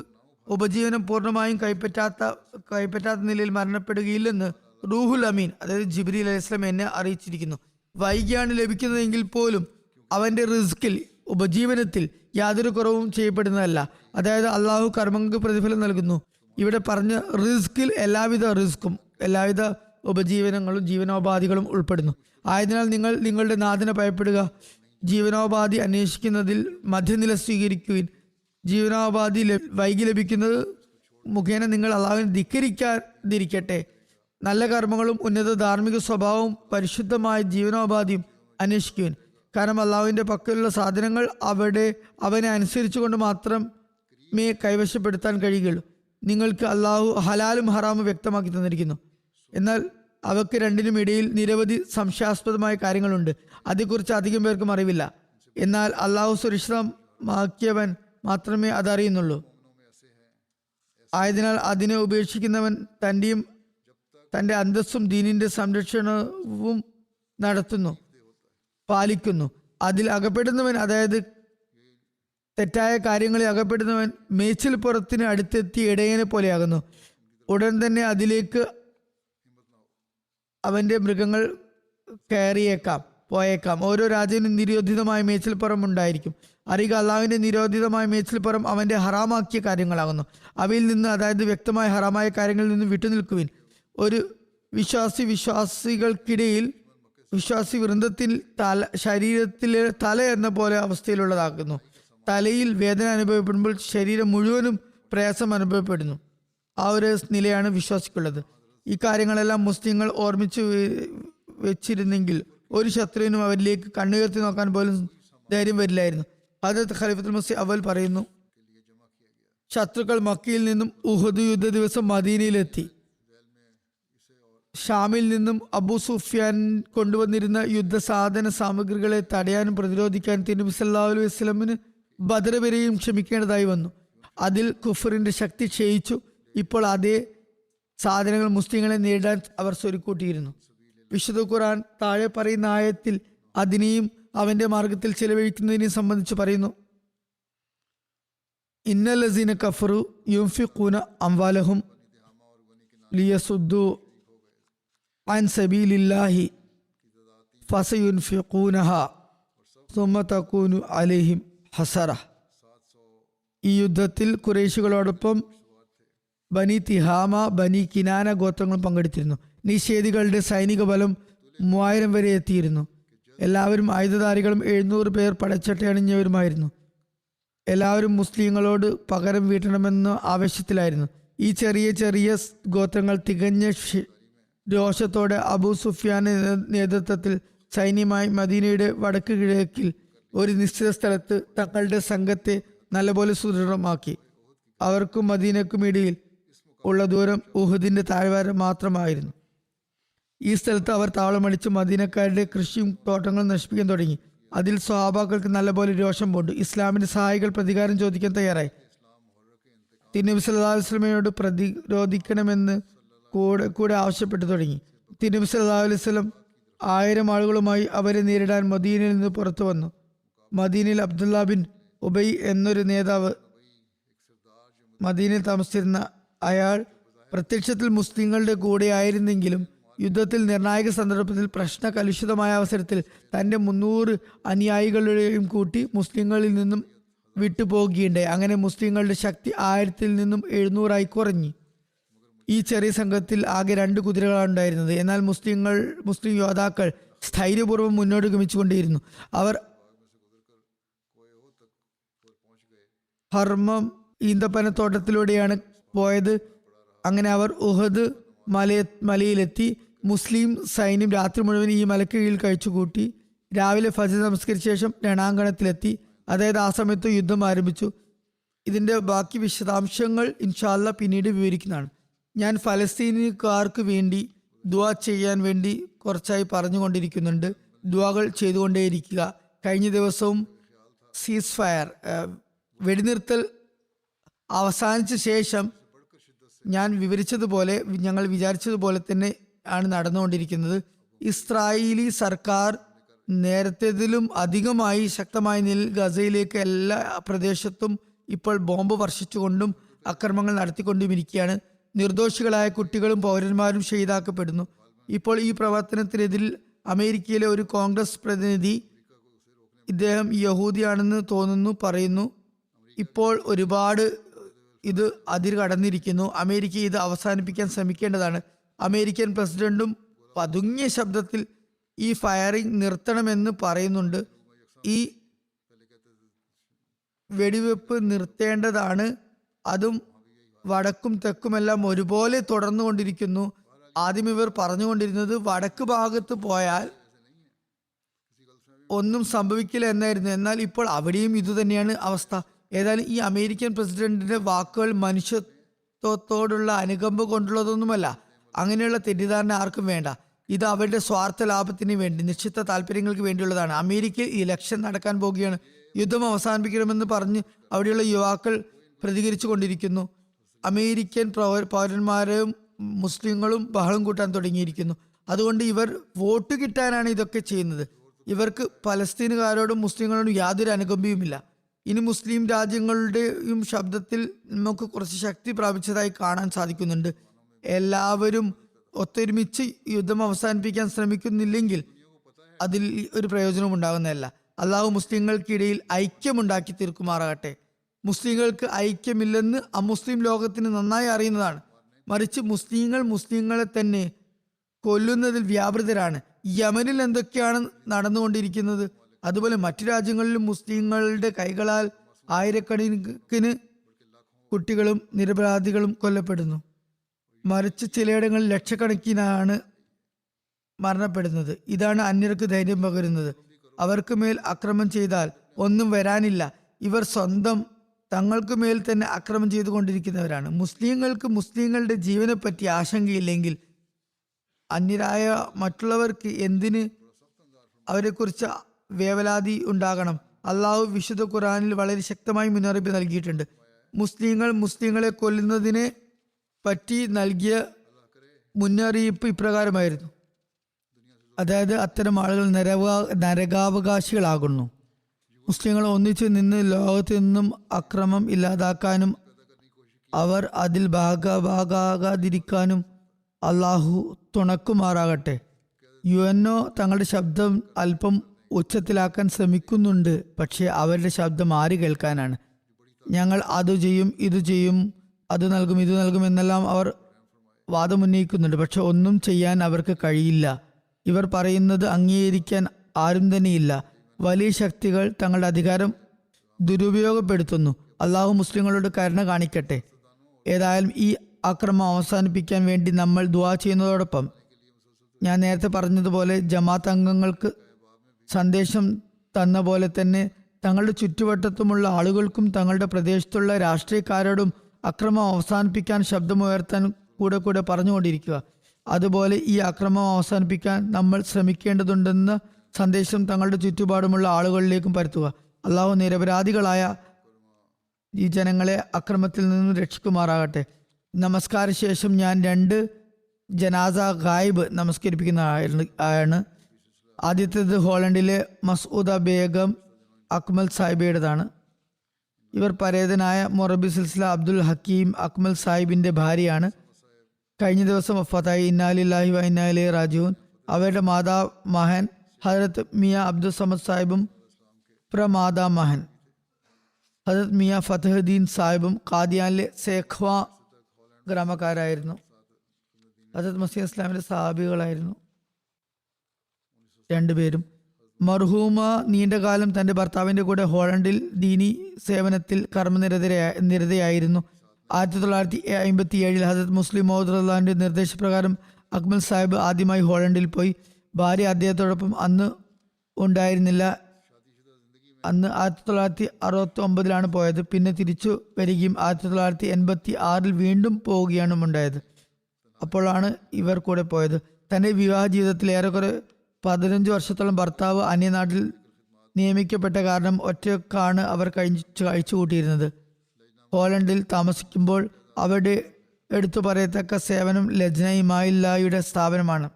ഉപജീവനം പൂർണ്ണമായും കൈപ്പറ്റാത്ത നിലയിൽ മരണപ്പെടുകയില്ലെന്ന് റൂഹുൽ അമീൻ, അതായത് ജിബ്രീൽ അലൈഹിസ്സലാം എന്നെ അറിയിച്ചിരിക്കുന്നു. വൈകിയാണ് ലഭിക്കുന്നതെങ്കിൽ പോലും അവന്റെ റിസ്കിൽ, ഉപജീവനത്തിൽ യാതൊരു കുറവും ചെയ്യപ്പെടുന്നതല്ല. അതായത് അള്ളാഹു കർമ്മങ്ങൾക്ക് പ്രതിഫലം നൽകുന്നു. ഇവിടെ പറഞ്ഞ റിസ്കിൽ എല്ലാവിധ റിസ്ക്കും എല്ലാവിധ ഉപജീവനങ്ങളും ജീവനോപാധികളും ഉൾപ്പെടുന്നു. ആയതിനാൽ നിങ്ങൾ നിങ്ങളുടെ നാഥനെ ഭയപ്പെടുക. ജീവനോപാധി അന്വേഷിക്കുന്നതിൽ മധ്യനില സ്വീകരിക്കുകയും ജീവനോപാധി വൈകി ലഭിക്കുന്നത് മുഖേന നിങ്ങൾ അള്ളാഹുവിനെ ധിക്കരിക്കാതിരിക്കട്ടെ. നല്ല കർമ്മങ്ങളും ഉന്നത ധാർമ്മിക സ്വഭാവവും പരിശുദ്ധമായ ജീവനോപാധിയും അന്വേഷിക്കുവാൻ. കാരണം അള്ളാഹുവിന്റെ പക്കലുള്ള സാധനങ്ങൾ അവനെ അനുസരിച്ചുകൊണ്ട് മാത്രമേ കൈവശപ്പെടുത്താൻ കഴിയുകയുള്ളൂ. നിങ്ങൾക്ക് അള്ളാഹു ഹലാലും ഹറാമും വ്യക്തമാക്കി തന്നിരിക്കുന്നു. എന്നാൽ അവക്ക് രണ്ടിനും ഇടയിൽ നിരവധി സംശയാസ്പദമായ കാര്യങ്ങളുണ്ട്. അതേക്കുറിച്ച് അധികം പേർക്കും അറിവില്ല. എന്നാൽ അള്ളാഹു സുരക്ഷിതമാക്കിയവൻ മാത്രമേ അതറിയുന്നുള്ളൂ. ആയതിനാൽ അതിനെ ഉപേക്ഷിക്കുന്നവൻ തന്റെ അന്തസ്സും ദീനിന്റെ സംരക്ഷണവും പാലിക്കുന്നു. അതിൽ അകപ്പെടുന്നവൻ, അതായത് തെറ്റായ കാര്യങ്ങളിൽ അകപ്പെടുന്നവൻ മേച്ചിൽ പുറത്തിന് അടുത്തെത്തി ഇടയനെ പോലെയാകുന്നു. ഉടൻ തന്നെ അതിലേക്ക് അവന്റെ മൃഗങ്ങൾ പോയേക്കാം. ഓരോ രാജാവിനും നിരോധിതമായ മേച്ചിൽപ്പുറം ഉണ്ടായിരിക്കും. അറിയുക, അള്ളാഹുവിന്റെ നിരോധിതമായ മേച്ചിൽപ്പുറം അവന്റെ ഹറാമാക്കിയ കാര്യങ്ങളാകുന്നു. അവയിൽ നിന്ന്, അതായത് വ്യക്തമായ ഹറാമായ കാര്യങ്ങളിൽ നിന്ന് വിട്ടുനിൽക്കുവിൻ. ഒരു വിശ്വാസികൾക്കിടയിൽ വിശ്വാസി വൃന്ദത്തിൽ ശരീരത്തിലെ തല എന്ന പോലെ അവസ്ഥയിലുള്ളതാക്കുന്നു. തലയിൽ വേദന അനുഭവപ്പെടുമ്പോൾ ശരീരം മുഴുവനും പ്രയാസം അനുഭവപ്പെടുന്നു. ആ ഒരു നിലയാണ് വിശ്വാസിക്കുള്ളത്. ഈ കാര്യങ്ങളെല്ലാം മുസ്ലിങ്ങൾ ഓർമ്മിച്ചു വെച്ചിരുന്നെങ്കിൽ ഒരു ശത്രുവിനും അവരിലേക്ക് കണ്ണുയർത്തി നോക്കാൻ പോലും ധൈര്യം വരില്ലായിരുന്നു. ഹദരത്ത് ഖലീഫത്തുൽ മസീഹ് അവൽ പറയുന്നു, ശത്രുക്കൾ മക്കയിൽ നിന്നും ഉഹദ് യുദ്ധ ദിവസം മദീനയിലെത്തി. ഷാമിൽ നിന്നും അബൂ സുഫ്യാൻ കൊണ്ടുവന്നിരുന്ന യുദ്ധസാധന സാമഗ്രികളെ തടയാനും പ്രതിരോധിക്കാനും തിരുനബി സല്ലല്ലാഹു അലൈഹി വസല്ലമിന് ബദർ വരെയും ക്ഷമിക്കേണ്ടതായി വന്നു. അതിൽ കുഫറിന്റെ ശക്തി ക്ഷയിച്ചു. ഇപ്പോൾ അതേ സാധനങ്ങൾ മുസ്ലിങ്ങളെ നേരിടാൻ അവർ സ്വരുക്കൂട്ടിയിരുന്നു. വിശുദ്ധ ഖുർആൻ താഴെ പറയുന്ന ആയത്തിൽ അതിനെയും അവന്റെ മാർഗത്തിൽ ചെലവഴിക്കുന്നതിനെയും സംബന്ധിച്ച് പറയുന്നു, ഇന്നല്ലസീന കഫറു യുൻഫിഖൂന അംവാലഹും ലിയസുദ്ദു അൻ സബീലില്ലാഹി ഫസയുൻഫിഖൂനഹ സുമ്മ തകൂനു അലൈഹിം ഹസറ. ഈ യുദ്ധത്തിൽ ഖുറൈശികളോടൊപ്പം ബനി തിഹാമ, ബനി കിനാന ഗോത്രങ്ങൾ പങ്കെടുത്തിരുന്നു. നിഷേധികളുടെ സൈനിക ബലം 3000 വരെ എത്തിയിരുന്നു. എല്ലാവരും ആയുധധാരികളും 700 പേർ പടച്ചട്ടയണിഞ്ഞവരുമായിരുന്നു. എല്ലാവരും മുസ്ലിങ്ങളോട് പകരം വീട്ടണമെന്ന ആവശ്യത്തിലായിരുന്നു. ഈ ചെറിയ ചെറിയ ഗോത്രങ്ങൾ തികഞ്ഞ രോഷത്തോടെ അബൂ സുഫിയാന്റെ നേതൃത്വത്തിൽ സൈന്യമായി മദീനയുടെ വടക്ക് കിഴക്കിൽ ഒരു നിശ്ചിത സ്ഥലത്ത് തങ്ങളുടെ സംഘത്തെ നല്ലപോലെ സുദൃഢമാക്കി. അവർക്കും മദീനക്കും ഇടയിൽ ഉള്ള ദൂരം ഉഹദിന്റെ താഴ്വാര മാത്രമായിരുന്നു. ഈ സ്ഥലത്ത് അവർ താവളമടിച്ച് മദീനക്കാരുടെ കൃഷിയും തോട്ടങ്ങളും നശിപ്പിക്കാൻ തുടങ്ങി. അതിൽ സ്വഹാബാക്കൾക്ക് നല്ലപോലെ രോഷം പൂണ്ടു. ഇസ്ലാമിന്റെ സഹായികൾ പ്രതികാരം ചോദിക്കാൻ തയ്യാറായി. തിരുനബി സല്ലല്ലാഹു അലൈഹി വസല്ലമയോട് പ്രതിരോധിക്കണമെന്ന് കൂടെ ആവശ്യപ്പെട്ടു തുടങ്ങി. തിരുനബി സല്ലല്ലാഹു അലൈഹി വസല്ലം 1000 ആളുകളുമായി അവരെ നേരിടാൻ മദീനയിൽ നിന്ന് പുറത്തു വന്നു. മദീനയിൽ അബ്ദുല്ല ബിൻ ഉബൈ എന്നൊരു നേതാവ് മദീനയിൽ താമസിച്ചിരുന്ന അയാൾ പ്രത്യക്ഷത്തിൽ മുസ്ലിങ്ങളുടെ കൂടെ ആയിരുന്നെങ്കിലും യുദ്ധത്തിൽ നിർണായക സന്ദർഭത്തിൽ പ്രശ്ന കലുഷിതമായ അവസരത്തിൽ തൻ്റെ 300 അനുയായികളുടെയും കൂട്ടി മുസ്ലിങ്ങളിൽ നിന്നും വിട്ടുപോകുകയുണ്ടായി. അങ്ങനെ മുസ്ലിങ്ങളുടെ ശക്തി 1000-ൽ നിന്നും 700-ആയി കുറഞ്ഞു. ഈ ചെറിയ സംഘത്തിൽ ആകെ 2 കുതിരകളാണ് ഉണ്ടായിരുന്നത്. എന്നാൽ മുസ്ലിം യോദ്ധാക്കൾ സ്ഥൈര്യപൂർവ്വം മുന്നോട്ട് ഗമിച്ചുകൊണ്ടേയിരുന്നു. അവർ ഹർമം ഈന്തപ്പനത്തോട്ടത്തിലൂടെയാണ് പോയത്. അങ്ങനെ അവർ ഉഹദ് മലയിലെത്തി. മുസ്ലിം സൈന്യം രാത്രി മുഴുവൻ ഈ മലയ്ക്ക് കീഴിൽ കഴിച്ചുകൂട്ടി. രാവിലെ ഫജ്ർ നമസ്കരിച്ച ശേഷം രണാങ്കണത്തിലെത്തി. അതായത് ആ സമയത്ത് യുദ്ധം ആരംഭിച്ചു. ഇതിൻ്റെ ബാക്കി വിശദാംശങ്ങൾ ഇൻഷാ അല്ലാഹ് പിന്നീട് വിവരിക്കുന്നതാണ്. ഞാൻ ഫലസ്തീനുകാർക്ക് വേണ്ടി ദുആ ചെയ്യാൻ വേണ്ടി കുറച്ചായി പറഞ്ഞുകൊണ്ടിരിക്കുന്നുണ്ട്. ദുആകൾ ചെയ്തുകൊണ്ടേയിരിക്കുക. കഴിഞ്ഞ ദിവസവും സീസ് ഫയർ വെടിനിർത്തൽ അവസാനിച്ച ശേഷം ഞാൻ വിവരിച്ചതുപോലെ ഞങ്ങൾ വിചാരിച്ചതുപോലെ തന്നെ ആണ് നടന്നുകൊണ്ടിരിക്കുന്നത്. ഇസ്രായേലി സർക്കാർ നേരത്തേതിലും അധികമായി ശക്തമായ നിലയിൽ ഗസയിലേക്ക് എല്ലാ പ്രദേശത്തും ഇപ്പോൾ ബോംബ് വർഷിച്ചുകൊണ്ടും അക്രമങ്ങൾ നടത്തിക്കൊണ്ടും ഇരിക്കുകയാണ്. നിർദോഷികളായ കുട്ടികളും പൗരന്മാരും ഷഹീദാക്കപ്പെടുന്നു. ഇപ്പോൾ ഈ പ്രവർത്തനത്തിനെതിരിൽ അമേരിക്കയിലെ ഒരു കോൺഗ്രസ് പ്രതിനിധി, ഇദ്ദേഹം യഹൂദിയാണെന്ന് തോന്നുന്നു, പറയുന്നു ഇപ്പോൾ ഒരുപാട് ഇത് അതിര് കടന്നിരിക്കുന്നു. അമേരിക്ക ഇത് അവസാനിപ്പിക്കാൻ ശ്രമിക്കേണ്ടതാണ്. അമേരിക്കൻ പ്രസിഡന്റും പതുങ്ങിയ ശബ്ദത്തിൽ ഈ ഫയറിംഗ് നിർത്തണമെന്ന് പറയുന്നുണ്ട്. ഈ വെടിവെപ്പ് നിർത്തേണ്ടതാണ്. അതും വടക്കും തെക്കുമെല്ലാം ഒരുപോലെ തുടർന്നുകൊണ്ടിരിക്കുന്നു. ആദ്യം ഇവർ പറഞ്ഞുകൊണ്ടിരുന്നത് വടക്ക് ഭാഗത്ത് പോയാൽ ഒന്നും സംഭവിക്കില്ല എന്നായിരുന്നു. എന്നാൽ ഇപ്പോൾ അവിടെയും ഇതുതന്നെയാണ് അവസ്ഥ. ഏതായാലും ഈ അമേരിക്കൻ പ്രസിഡന്റിന്റെ വാക്കുകൾ മനുഷ്യത്വത്തോടുള്ള അനുകമ്പ കൊണ്ടുള്ളതൊന്നുമല്ല. അങ്ങനെയുള്ള തെറ്റിദ്ധാരണ ആർക്കും വേണ്ട. ഇത് അവരുടെ സ്വാർത്ഥ ലാഭത്തിന് വേണ്ടി, നിശ്ചിത താല്പര്യങ്ങൾക്ക് വേണ്ടിയുള്ളതാണ്. അമേരിക്കയിൽ ഇലക്ഷൻ നടക്കാൻ പോവുകയാണ്. യുദ്ധം അവസാനിപ്പിക്കണമെന്ന് പറഞ്ഞ് അവിടെയുള്ള യുവാക്കൾ പ്രതികരിച്ചു കൊണ്ടിരിക്കുന്നു. അമേരിക്കൻ പൗരന്മാരും മുസ്ലിങ്ങളും ബഹളം കൂട്ടാൻ തുടങ്ങിയിരിക്കുന്നു. അതുകൊണ്ട് ഇവർ വോട്ട് കിട്ടാനാണ് ഇതൊക്കെ ചെയ്യുന്നത്. ഇവർക്ക് പലസ്തീനുകാരോടും മുസ്ലിങ്ങളോടും യാതൊരു അനുകമ്പയുമില്ല. ഇനി മുസ്ലിം രാജ്യങ്ങളുടെയും ശബ്ദത്തിൽ നമുക്ക് കുറച്ച് ശക്തി പ്രാപിച്ചതായി കാണാൻ സാധിക്കുന്നുണ്ട്. എല്ലാവരും ഒത്തൊരുമിച്ച് യുദ്ധം അവസാനിപ്പിക്കാൻ ശ്രമിക്കുന്നില്ലെങ്കിൽ അതിൽ ഒരു പ്രയോജനവും ഉണ്ടാകുന്നതല്ല. അള്ളാഹു മുസ്ലിങ്ങൾക്കിടയിൽ ഐക്യമുണ്ടാക്കി തീർക്കുമാറാകട്ടെ. മുസ്ലിങ്ങൾക്ക് ഐക്യമില്ലെന്ന് അമുസ്ലിം ലോകത്തിന് നന്നായി അറിയുന്നതാണ്. മറിച്ച് മുസ്ലിങ്ങളെ തന്നെ കൊല്ലുന്നതിൽ വ്യാപൃതരാണ്. യമനിൽ എന്തൊക്കെയാണ് നടന്നുകൊണ്ടിരിക്കുന്നത്, അതുപോലെ മറ്റു രാജ്യങ്ങളിലും മുസ്ലിങ്ങളുടെ കൈകളാൽ ആയിരക്കണക്കിന് കുട്ടികളും നിരപരാധികളും കൊല്ലപ്പെടുന്നു. മറിച്ച് ചിലയിടങ്ങളിൽ ലക്ഷക്കണക്കിനാണ് മരണപ്പെടുന്നത്. ഇതാണ് അന്യർക്ക് ധൈര്യം പകരുന്നത്. അവർക്ക് മേൽ അക്രമം ചെയ്താൽ ഒന്നും വരാനില്ല. ഇവർ സ്വന്തം തങ്ങൾക്ക് മേൽ തന്നെ അക്രമം ചെയ്തുകൊണ്ടിരിക്കുന്നവരാണ്. മുസ്ലിങ്ങൾക്ക് മുസ്ലിങ്ങളുടെ ജീവനെപ്പറ്റി ആശങ്കയില്ലെങ്കിൽ അന്യരായ മറ്റുള്ളവർക്ക് എന്തിന് അവരെക്കുറിച്ച് വേവലാതി ഉണ്ടാകണം? അള്ളാഹു വിശുദ്ധ ഖുർആനിൽ വളരെ ശക്തമായി മുന്നറിയിപ്പ് നൽകിയിട്ടുണ്ട്. മുസ്ലിങ്ങളെ കൊല്ലുന്നതിനെ പറ്റി നൽകിയ മുന്നറിയിപ്പ് ഇപ്രകാരമായിരുന്നു. അതായത് അത്തരം ആളുകൾ നരകാവകാശികളാകുന്നു. മുസ്ലിങ്ങൾ ഒന്നിച്ചു നിന്ന് ലോകത്തു നിന്നും അക്രമം ഇല്ലാതാക്കാനും അവർ അതിൽ ഭാഗാകാതിരിക്കാനും അള്ളാഹു തുണക്കുമാറാകട്ടെ. UNO തങ്ങളുടെ ശബ്ദം അല്പം ഉച്ചത്തിലാക്കാൻ ശ്രമിക്കുന്നുണ്ട്. പക്ഷേ അവരുടെ ശബ്ദം ആര് കേൾക്കാനാണ്? ഞങ്ങൾ അത് ചെയ്യും, ഇത് ചെയ്യും, അത് നൽകും, ഇത് നൽകും എന്നെല്ലാം അവർ വാദമുന്നയിക്കുന്നുണ്ട്. പക്ഷെ ഒന്നും ചെയ്യാൻ അവർക്ക് കഴിയില്ല. ഇവർ പറയുന്നത് അംഗീകരിക്കാൻ ആരും തന്നെയില്ല. വലിയ ശക്തികൾ തങ്ങളുടെ അധികാരം ദുരുപയോഗപ്പെടുത്തുന്നു. അള്ളാഹു മുസ്ലിങ്ങളോട് കരുണ കാണിക്കട്ടെ. ഏതായാലും ഈ ആക്രമണം അവസാനിപ്പിക്കാൻ വേണ്ടി നമ്മൾ ദുആ ചെയ്യുന്നതോടൊപ്പം ഞാൻ നേരത്തെ പറഞ്ഞതുപോലെ ജമാഅത്ത് അംഗങ്ങൾക്ക് സന്ദേശം തന്ന പോലെ തന്നെ തങ്ങളുടെ ചുറ്റുവട്ടത്തുമുള്ള ആളുകൾക്കും തങ്ങളുടെ പ്രദേശത്തുള്ള രാഷ്ട്രീയക്കാരോടും അക്രമം അവസാനിപ്പിക്കാൻ ശബ്ദമുയർത്താൻ കൂടെ കൂടെ പറഞ്ഞുകൊണ്ടിരിക്കുക. അതുപോലെ ഈ അക്രമം അവസാനിപ്പിക്കാൻ നമ്മൾ ശ്രമിക്കേണ്ടതുണ്ടെന്ന സന്ദേശം തങ്ങളുടെ ചുറ്റുപാടുമുള്ള ആളുകളിലേക്കും പരത്തുക. അള്ളാഹു നിരപരാധികളായ ഈ ജനങ്ങളെ അക്രമത്തിൽ നിന്നും രക്ഷിക്കുമാറാകട്ടെ. നമസ്കാര ശേഷം ഞാൻ 2 ജനാസ ഗായിബ് നമസ്കരിപ്പിക്കുന്നതാണ്. ആദ്യത്തേത് ഹോളണ്ടിലെ മസൂദ ബേഗം അക്മൽ സാഹിബയുടേതാണ്. ഇവർ പരേതനായ മൊറബി സിൽസില അബ്ദുൽ ഹക്കീം അക്മൽ സാഹിബിന്റെ ഭാര്യയാണ്. കഴിഞ്ഞ ദിവസം വഫാത്തായി. ഇന്നാലില്ലാഹി വ ഇന്നാ ഇലൈഹി റാജിഊൻ. അവരുടെ മാതാമഹൻ ഹജരത്ത് മിയ അബ്ദുൽ സമദ് സാഹിബും പ്രമാതാമഹൻ ഹജരത്ത് മിയ ഫതഹുദ്ദീൻ സാഹിബും ഖാദിയാനിലെ സേഖ്വ ഗ്രാമക്കാരായിരുന്നു. ഹജരത്ത് മസീഹ് ഇസ്ലാമിന്റെ സഹാബികളായിരുന്നു രണ്ടുപേരും. മർഹൂമ നീണ്ടകാലം തന്റെ ഭർത്താവിന്റെ കൂടെ ഹോളണ്ടിൽ ദീനി സേവനത്തിൽ കർമ്മനിരതയായിരുന്നു. 1957 ഹസരത്ത് മുസ്ലിം മൗദ് റളിയല്ലാഹുവിന്റെ നിർദ്ദേശപ്രകാരം അക്മൽ സാഹിബ് ആദ്യമായി ഹോളണ്ടിൽ പോയി. ഭാര്യ അദ്ദേഹത്തോടൊപ്പം അന്ന് ഉണ്ടായിരുന്നില്ല. അന്ന് 1969 പോയത്. പിന്നെ തിരിച്ചു വരികയും 1986 വീണ്ടും പോവുകയാണ് ഉണ്ടായത്. അപ്പോഴാണ് ഇവർ കൂടെ പോയത്. തന്റെ വിവാഹ ജീവിതത്തിൽ ഏറെക്കുറെ 15 വർഷത്തോളം ഭർത്താവ് അന്യനാട്ടിൽ നിയമിക്കപ്പെട്ട കാരണം ഒറ്റക്കാണ് അവർ കഴിച്ചുകൂട്ടിയിരുന്നത്. ഹോളണ്ടിൽ താമസിക്കുമ്പോൾ അവരുടെ എടുത്തു പറയത്തക്ക സേവനം ലജ്ന ഇമായില്ലായുടെ സ്ഥാപനമാണ്.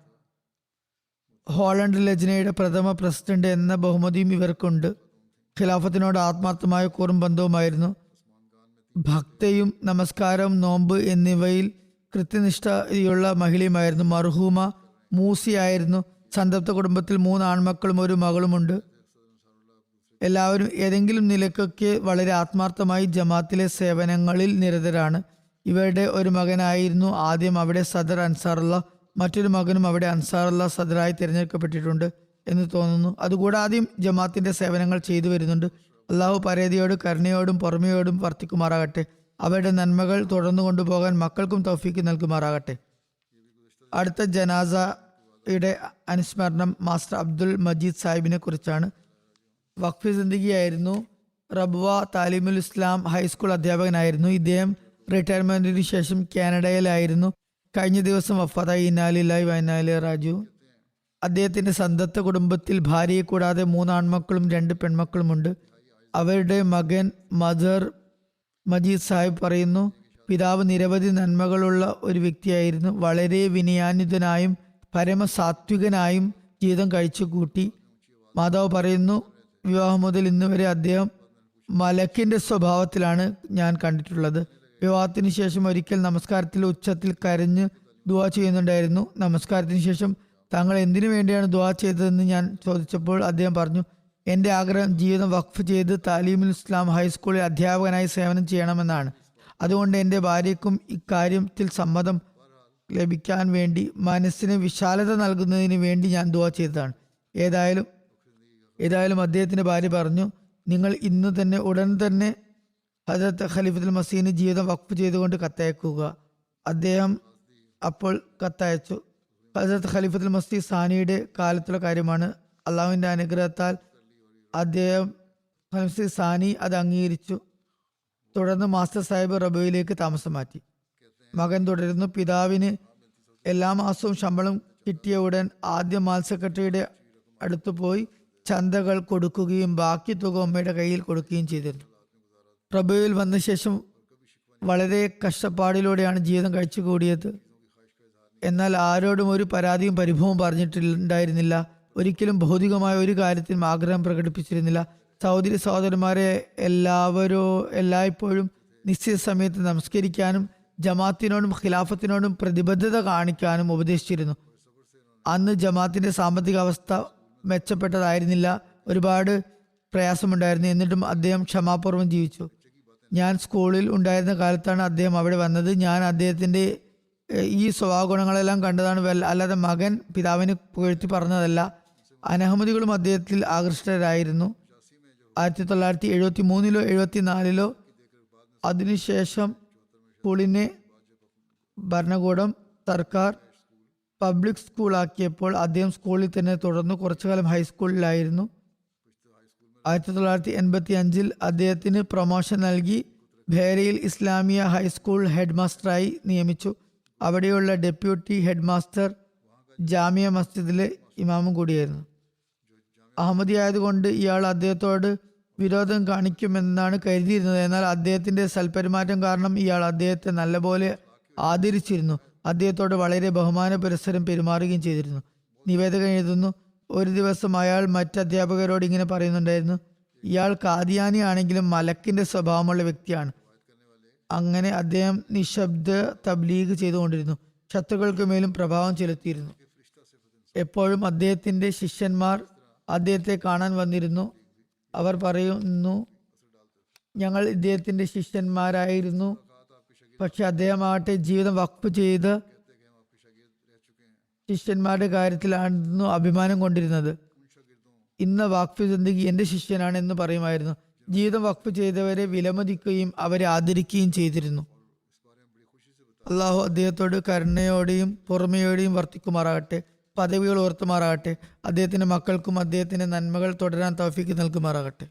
ഹോളണ്ട് ലജ്നയുടെ പ്രഥമ പ്രസിഡന്റ് എന്ന ബഹുമതിയും ഇവർക്കുണ്ട്. ഖിലാഫത്തിനോട് ആത്മാർത്ഥമായ കൂറും ബന്ധവുമായിരുന്നു. ഭക്തയും നമസ്കാരം, നോമ്പ് എന്നിവയിൽ കൃത്യനിഷ്ഠയുള്ള മഹിളയുമായിരുന്നു. മർഹൂമ മൂസിയായിരുന്നു. സന്തപ്ത കുടുംബത്തിൽ 3 ആൺമക്കളും 1 മകളുമുണ്ട്. എല്ലാവരും ഏതെങ്കിലും നിലക്കൊക്കെ വളരെ ആത്മാർത്ഥമായി ജമാഅത്തിലെ സേവനങ്ങളിൽ നിരതരാണ്. ഇവരുടെ ഒരു മകനായിരുന്നു ആദ്യം അവിടെ സദർ അൻസാറുള്ള. മറ്റൊരു മകനും അവിടെ അൻസാറുള്ള സദറായി തിരഞ്ഞെടുക്കപ്പെട്ടിട്ടുണ്ട് എന്ന് തോന്നുന്നു. അതുകൂടാതെയും ജമാഅത്തിന്റെ സേവനങ്ങൾ ചെയ്തു വരുന്നുണ്ട്. അള്ളാഹു പരേതയോട് കരുണയോടും പുറമെയോടും വർത്തിക്കുമാറാകട്ടെ. അവരുടെ നന്മകൾ തുടർന്നു കൊണ്ടുപോകാൻ മക്കൾക്കും തൗഫീക്ക് നൽകുമാറാകട്ടെ. അടുത്ത ജനാസയുടെ അനുസ്മരണം മാസ്റ്റർ അബ്ദുൽ മജീദ് സാഹിബിനെ കുറിച്ചാണ്. വഖഫ് സിന്ദഗിയായിരുന്നു. റബ്വ താലിമുൽ ഇസ്ലാം ഹൈസ്കൂൾ അധ്യാപകനായിരുന്നു. ഇദ്ദേഹം റിട്ടയർമെന്റിന് ശേഷം കാനഡയിലായിരുന്നു. കഴിഞ്ഞ ദിവസം വഫാത്തായി. ഇന്നാലില്ലാഹി വ ഇന്നാ ഇലൈഹി റാജിഊൻ. അദ്ദേഹത്തിന്റെ സന്തപ്ത കുടുംബത്തിൽ ഭാര്യയെ കൂടാതെ 3 ആൺമക്കളും 2 പെൺമക്കളുമുണ്ട്. അവരുടെ മകൻ മദർ മജീദ് സാഹിബ് പറയുന്നു, പിതാവ് നിരവധി നന്മകളുള്ള ഒരു വ്യക്തിയായിരുന്നു. വളരെ വിനയാന്വിതനായും പരമസാത്വികനായും ജീവിതം കഴിച്ചു കൂട്ടി. മാതാവ് പറയുന്നു, വിവാഹം മുതൽ ഇന്ന് വരെ അദ്ദേഹം മലക്കിന്റെ സ്വഭാവത്തിലാണ് ഞാൻ കണ്ടിട്ടുള്ളത്. വിവാഹത്തിന് ശേഷം ഒരിക്കൽ നമസ്കാരത്തിൽ ഉച്ചത്തിൽ കരഞ്ഞ് ദുആ ചെയ്യുന്നുണ്ടായിരുന്നു. നമസ്കാരത്തിന് ശേഷം താങ്കൾ എന്തിനു വേണ്ടിയാണ് ദുആ ചെയ്തതെന്ന് ഞാൻ ചോദിച്ചപ്പോൾ അദ്ദേഹം പറഞ്ഞു, എൻ്റെ ആഗ്രഹം ജീവിതം വഖഫ് ചെയ്ത് താലീമുൽ ഇസ്ലാം ഹൈസ്കൂളിൽ അധ്യാപകനായി സേവനം ചെയ്യണമെന്നാണ്. അതുകൊണ്ട് എൻ്റെ ഭാര്യയ്ക്കും ഇക്കാര്യത്തിൽ സമ്മതം ലഭിക്കാൻ വേണ്ടി മനസ്സിന് വിശാലത നൽകുന്നതിന് വേണ്ടി ഞാൻ ദുആ ചെയ്തതാണ്. ഏതായാലും അദ്ദേഹത്തിന്റെ ഭാര്യ പറഞ്ഞു, നിങ്ങൾ ഇന്ന് തന്നെ ഉടൻ തന്നെ ഹജരത്ത് ഖലീഫത്തുൽ മസീഹിന് ജീവിതം വഖഫ് ചെയ്തുകൊണ്ട് കത്തയക്കുക. അദ്ദേഹം അപ്പോൾ കത്തയച്ചു. ഹജരത്ത് ഖലീഫത്തുൽ മസീഹ് സാനിയുടെ കാലത്തുള്ള കാര്യമാണ്. അള്ളാഹുവിന്റെ അനുഗ്രഹത്താൽ അദ്ദേഹം ഖലീഫത്തുൽ സാനി അത് അംഗീകരിച്ചു. തുടർന്ന് മാസ്റ്റർ സാഹിബ് റബോയിലേക്ക് താമസം മാറ്റി. മകൻ തുടരുന്നു, പിതാവിന് എല്ലാ മാസവും ശമ്പളം കിട്ടിയ ഉടൻ ആദ്യം മാൽ സെക്രട്ടറിയുടെ അടുത്ത് പോയി ചന്തകൾ കൊടുക്കുകയും ബാക്കി തുക ഉമ്മയുടെ കയ്യിൽ കൊടുക്കുകയും ചെയ്തിരുന്നു. റബോയിൽ വന്ന ശേഷം വളരെ കഷ്ടപ്പാടിലൂടെയാണ് ജീവിതം കഴിച്ചു കൂടിയത്. എന്നാൽ ആരോടും ഒരു പരാതിയും പരിഭവവും പറഞ്ഞിട്ടുണ്ടായിരുന്നില്ല. ഒരിക്കലും ഭൗതികമായ ഒരു കാര്യത്തിനും ആഗ്രഹം പ്രകടിപ്പിച്ചിരുന്നില്ല. സഹോദരി സഹോദരന്മാരെ എല്ലായ്പ്പോഴും നിശ്ചിത സമയത്ത് നമസ്കരിക്കാനും ജമാഅത്തിനോടും ഖിലാഫത്തിനോടും പ്രതിബദ്ധത കാണിക്കാനും ഉപദേശിച്ചിരുന്നു. അന്ന് ജമാഅത്തിന്റെ സാമ്പത്തിക അവസ്ഥ മെച്ചപ്പെട്ടതായിരുന്നില്ല. ഒരുപാട് പ്രയാസമുണ്ടായിരുന്നു. എന്നിട്ടും അദ്ദേഹം ക്ഷമാപൂർവ്വം ജീവിച്ചു. ഞാൻ സ്കൂളിൽ ഉണ്ടായിരുന്ന കാലത്താണ് അദ്ദേഹം അവിടെ വന്നത്. ഞാൻ അദ്ദേഹത്തിൻ്റെ ഈ സ്വഭാവഗുണങ്ങളെല്ലാം കണ്ടതാണ്. അല്ലാതെ മകൻ പിതാവിനെ പുകഴ്ത്തി പറഞ്ഞതല്ല. അനഹമ്മദികളും അദ്ദേഹത്തിൽ ആകൃഷ്ടരായിരുന്നു. 1973 74 അതിനുശേഷം സ്കൂളിനെ ഭരണകൂടം സർക്കാർ പബ്ലിക് സ്കൂളാക്കിയപ്പോൾ അദ്ദേഹം സ്കൂളിൽ തന്നെ തുടർന്നു. കുറച്ചുകാലം ഹൈസ്കൂളിലായിരുന്നു. 1985 അദ്ദേഹത്തിന് പ്രൊമോഷൻ നൽകി ഭേരയിൽ ഇസ്ലാമിയ ഹൈസ്കൂൾ ഹെഡ് മാസ്റ്ററായി നിയമിച്ചു. അവിടെയുള്ള ഡെപ്യൂട്ടി ഹെഡ് മാസ്റ്റർ ജാമിയ മസ്ജിദിലെ ഇമാമും കൂടിയായിരുന്നു. അഹമ്മദി ആയതുകൊണ്ട് ഇയാൾ അദ്ദേഹത്തോട് വിരോധം കാണിക്കുമെന്നാണ് കരുതിയിരുന്നത്. എന്നാൽ അദ്ദേഹത്തിന്റെ സൽപെരുമാറ്റം കാരണം ഇയാൾ അദ്ദേഹത്തെ നല്ലപോലെ ആദരിച്ചിരുന്നു. അദ്ദേഹത്തോട് വളരെ ബഹുമാന പുരസ്സരം പെരുമാറുകയും ചെയ്തിരുന്നു. നിവേദകൻ എഴുതുന്നു, ഒരു ദിവസം അയാൾ മറ്റ് അധ്യാപകരോട് ഇങ്ങനെ പറയുന്നുണ്ടായിരുന്നു: ഇയാൾ കാദിയാനി ആണെങ്കിലും മലക്കിന്റെ സ്വഭാവമുള്ള വ്യക്തിയാണ്. അങ്ങനെ അദ്ദേഹം നിശബ്ദ തബ്ലീഗ് ചെയ്തുകൊണ്ടിരുന്നു. ശത്രുക്കൾക്ക് മേലും പ്രഭാവം ചെലുത്തിയിരുന്നു. എപ്പോഴും അദ്ദേഹത്തിന്റെ ശിഷ്യന്മാർ അദ്ദേഹത്തെ കാണാൻ വന്നിരുന്നു. അവർ പറയുന്നു, ഞങ്ങൾ ഇദ്ദേഹത്തിന്റെ ശിഷ്യന്മാരായിരുന്നു. പക്ഷെ അദ്ദേഹമാകട്ടെ ജീവിതം വഖഫ് ചെയ്ത് ശിഷ്യന്മാരുടെ കാര്യത്തിലായിരുന്നു അഭിമാനം കൊണ്ടിരുന്നത്. ഇന്ന് വാഖഫ് സിന്ദഗി എന്റെ ശിഷ്യനാണ് എന്ന് പറയുമായിരുന്നു. ജീവിതം വഖഫ് ചെയ്തവരെ വിലമതിക്കുകയും അവരെ ആദരിക്കുകയും ചെയ്തിരുന്നു. അള്ളാഹു അദ്ദേഹത്തോട് കരുണയോടെയും പുറമയോടെയും വർത്തിക്കുമാറാകട്ടെ. പദവികൾ ഉയർത്തുമാറാകട്ടെ. അദ്ദേഹത്തിന്റെ മക്കൾക്കും അദ്ദേഹത്തിന്റെ നന്മകൾ തുടരാൻ തൗഫീക്ക് നൽകുമാറാകട്ടെ.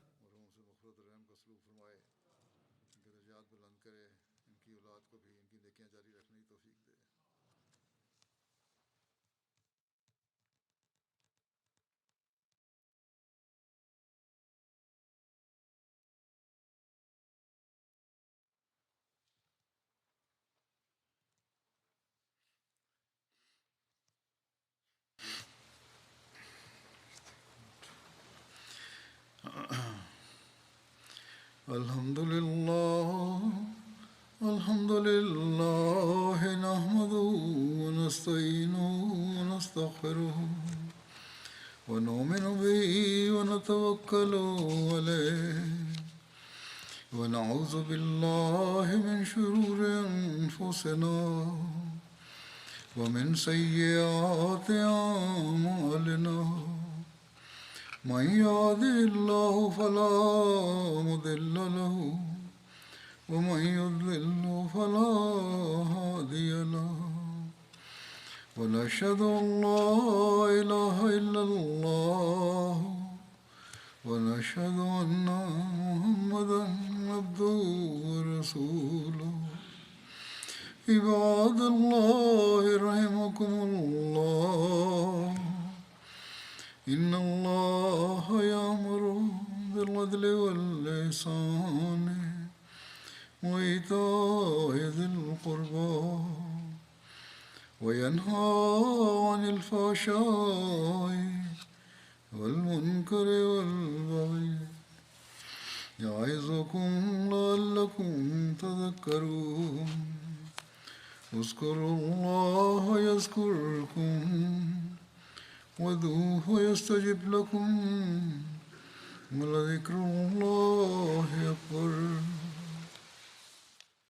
Alhamdulillah nahmaduhu wa nasta'inuhu wa nastaghfiruhu wa nu'minu bihi wa natawakkalu alayhi wa na'udhu billahi min shururi anfusina wa min sayyiati a'malina. من يهده الله فلا مضل له ومن يضلل فلا هادي له ونشهد أن لا إله إلا الله ونشهد أن محمدا عبده ورسوله. عباد الله رحمكم الله إن الله يأمر بالعدل والإحسان وإيتاء ذي القربى وينهى عن الفحشاء والمنكر والبغي يعظكم لعلكم تذكرون. اذكروا الله يذكركم وادعوه يستجب لكم ولذكر الله أكبر.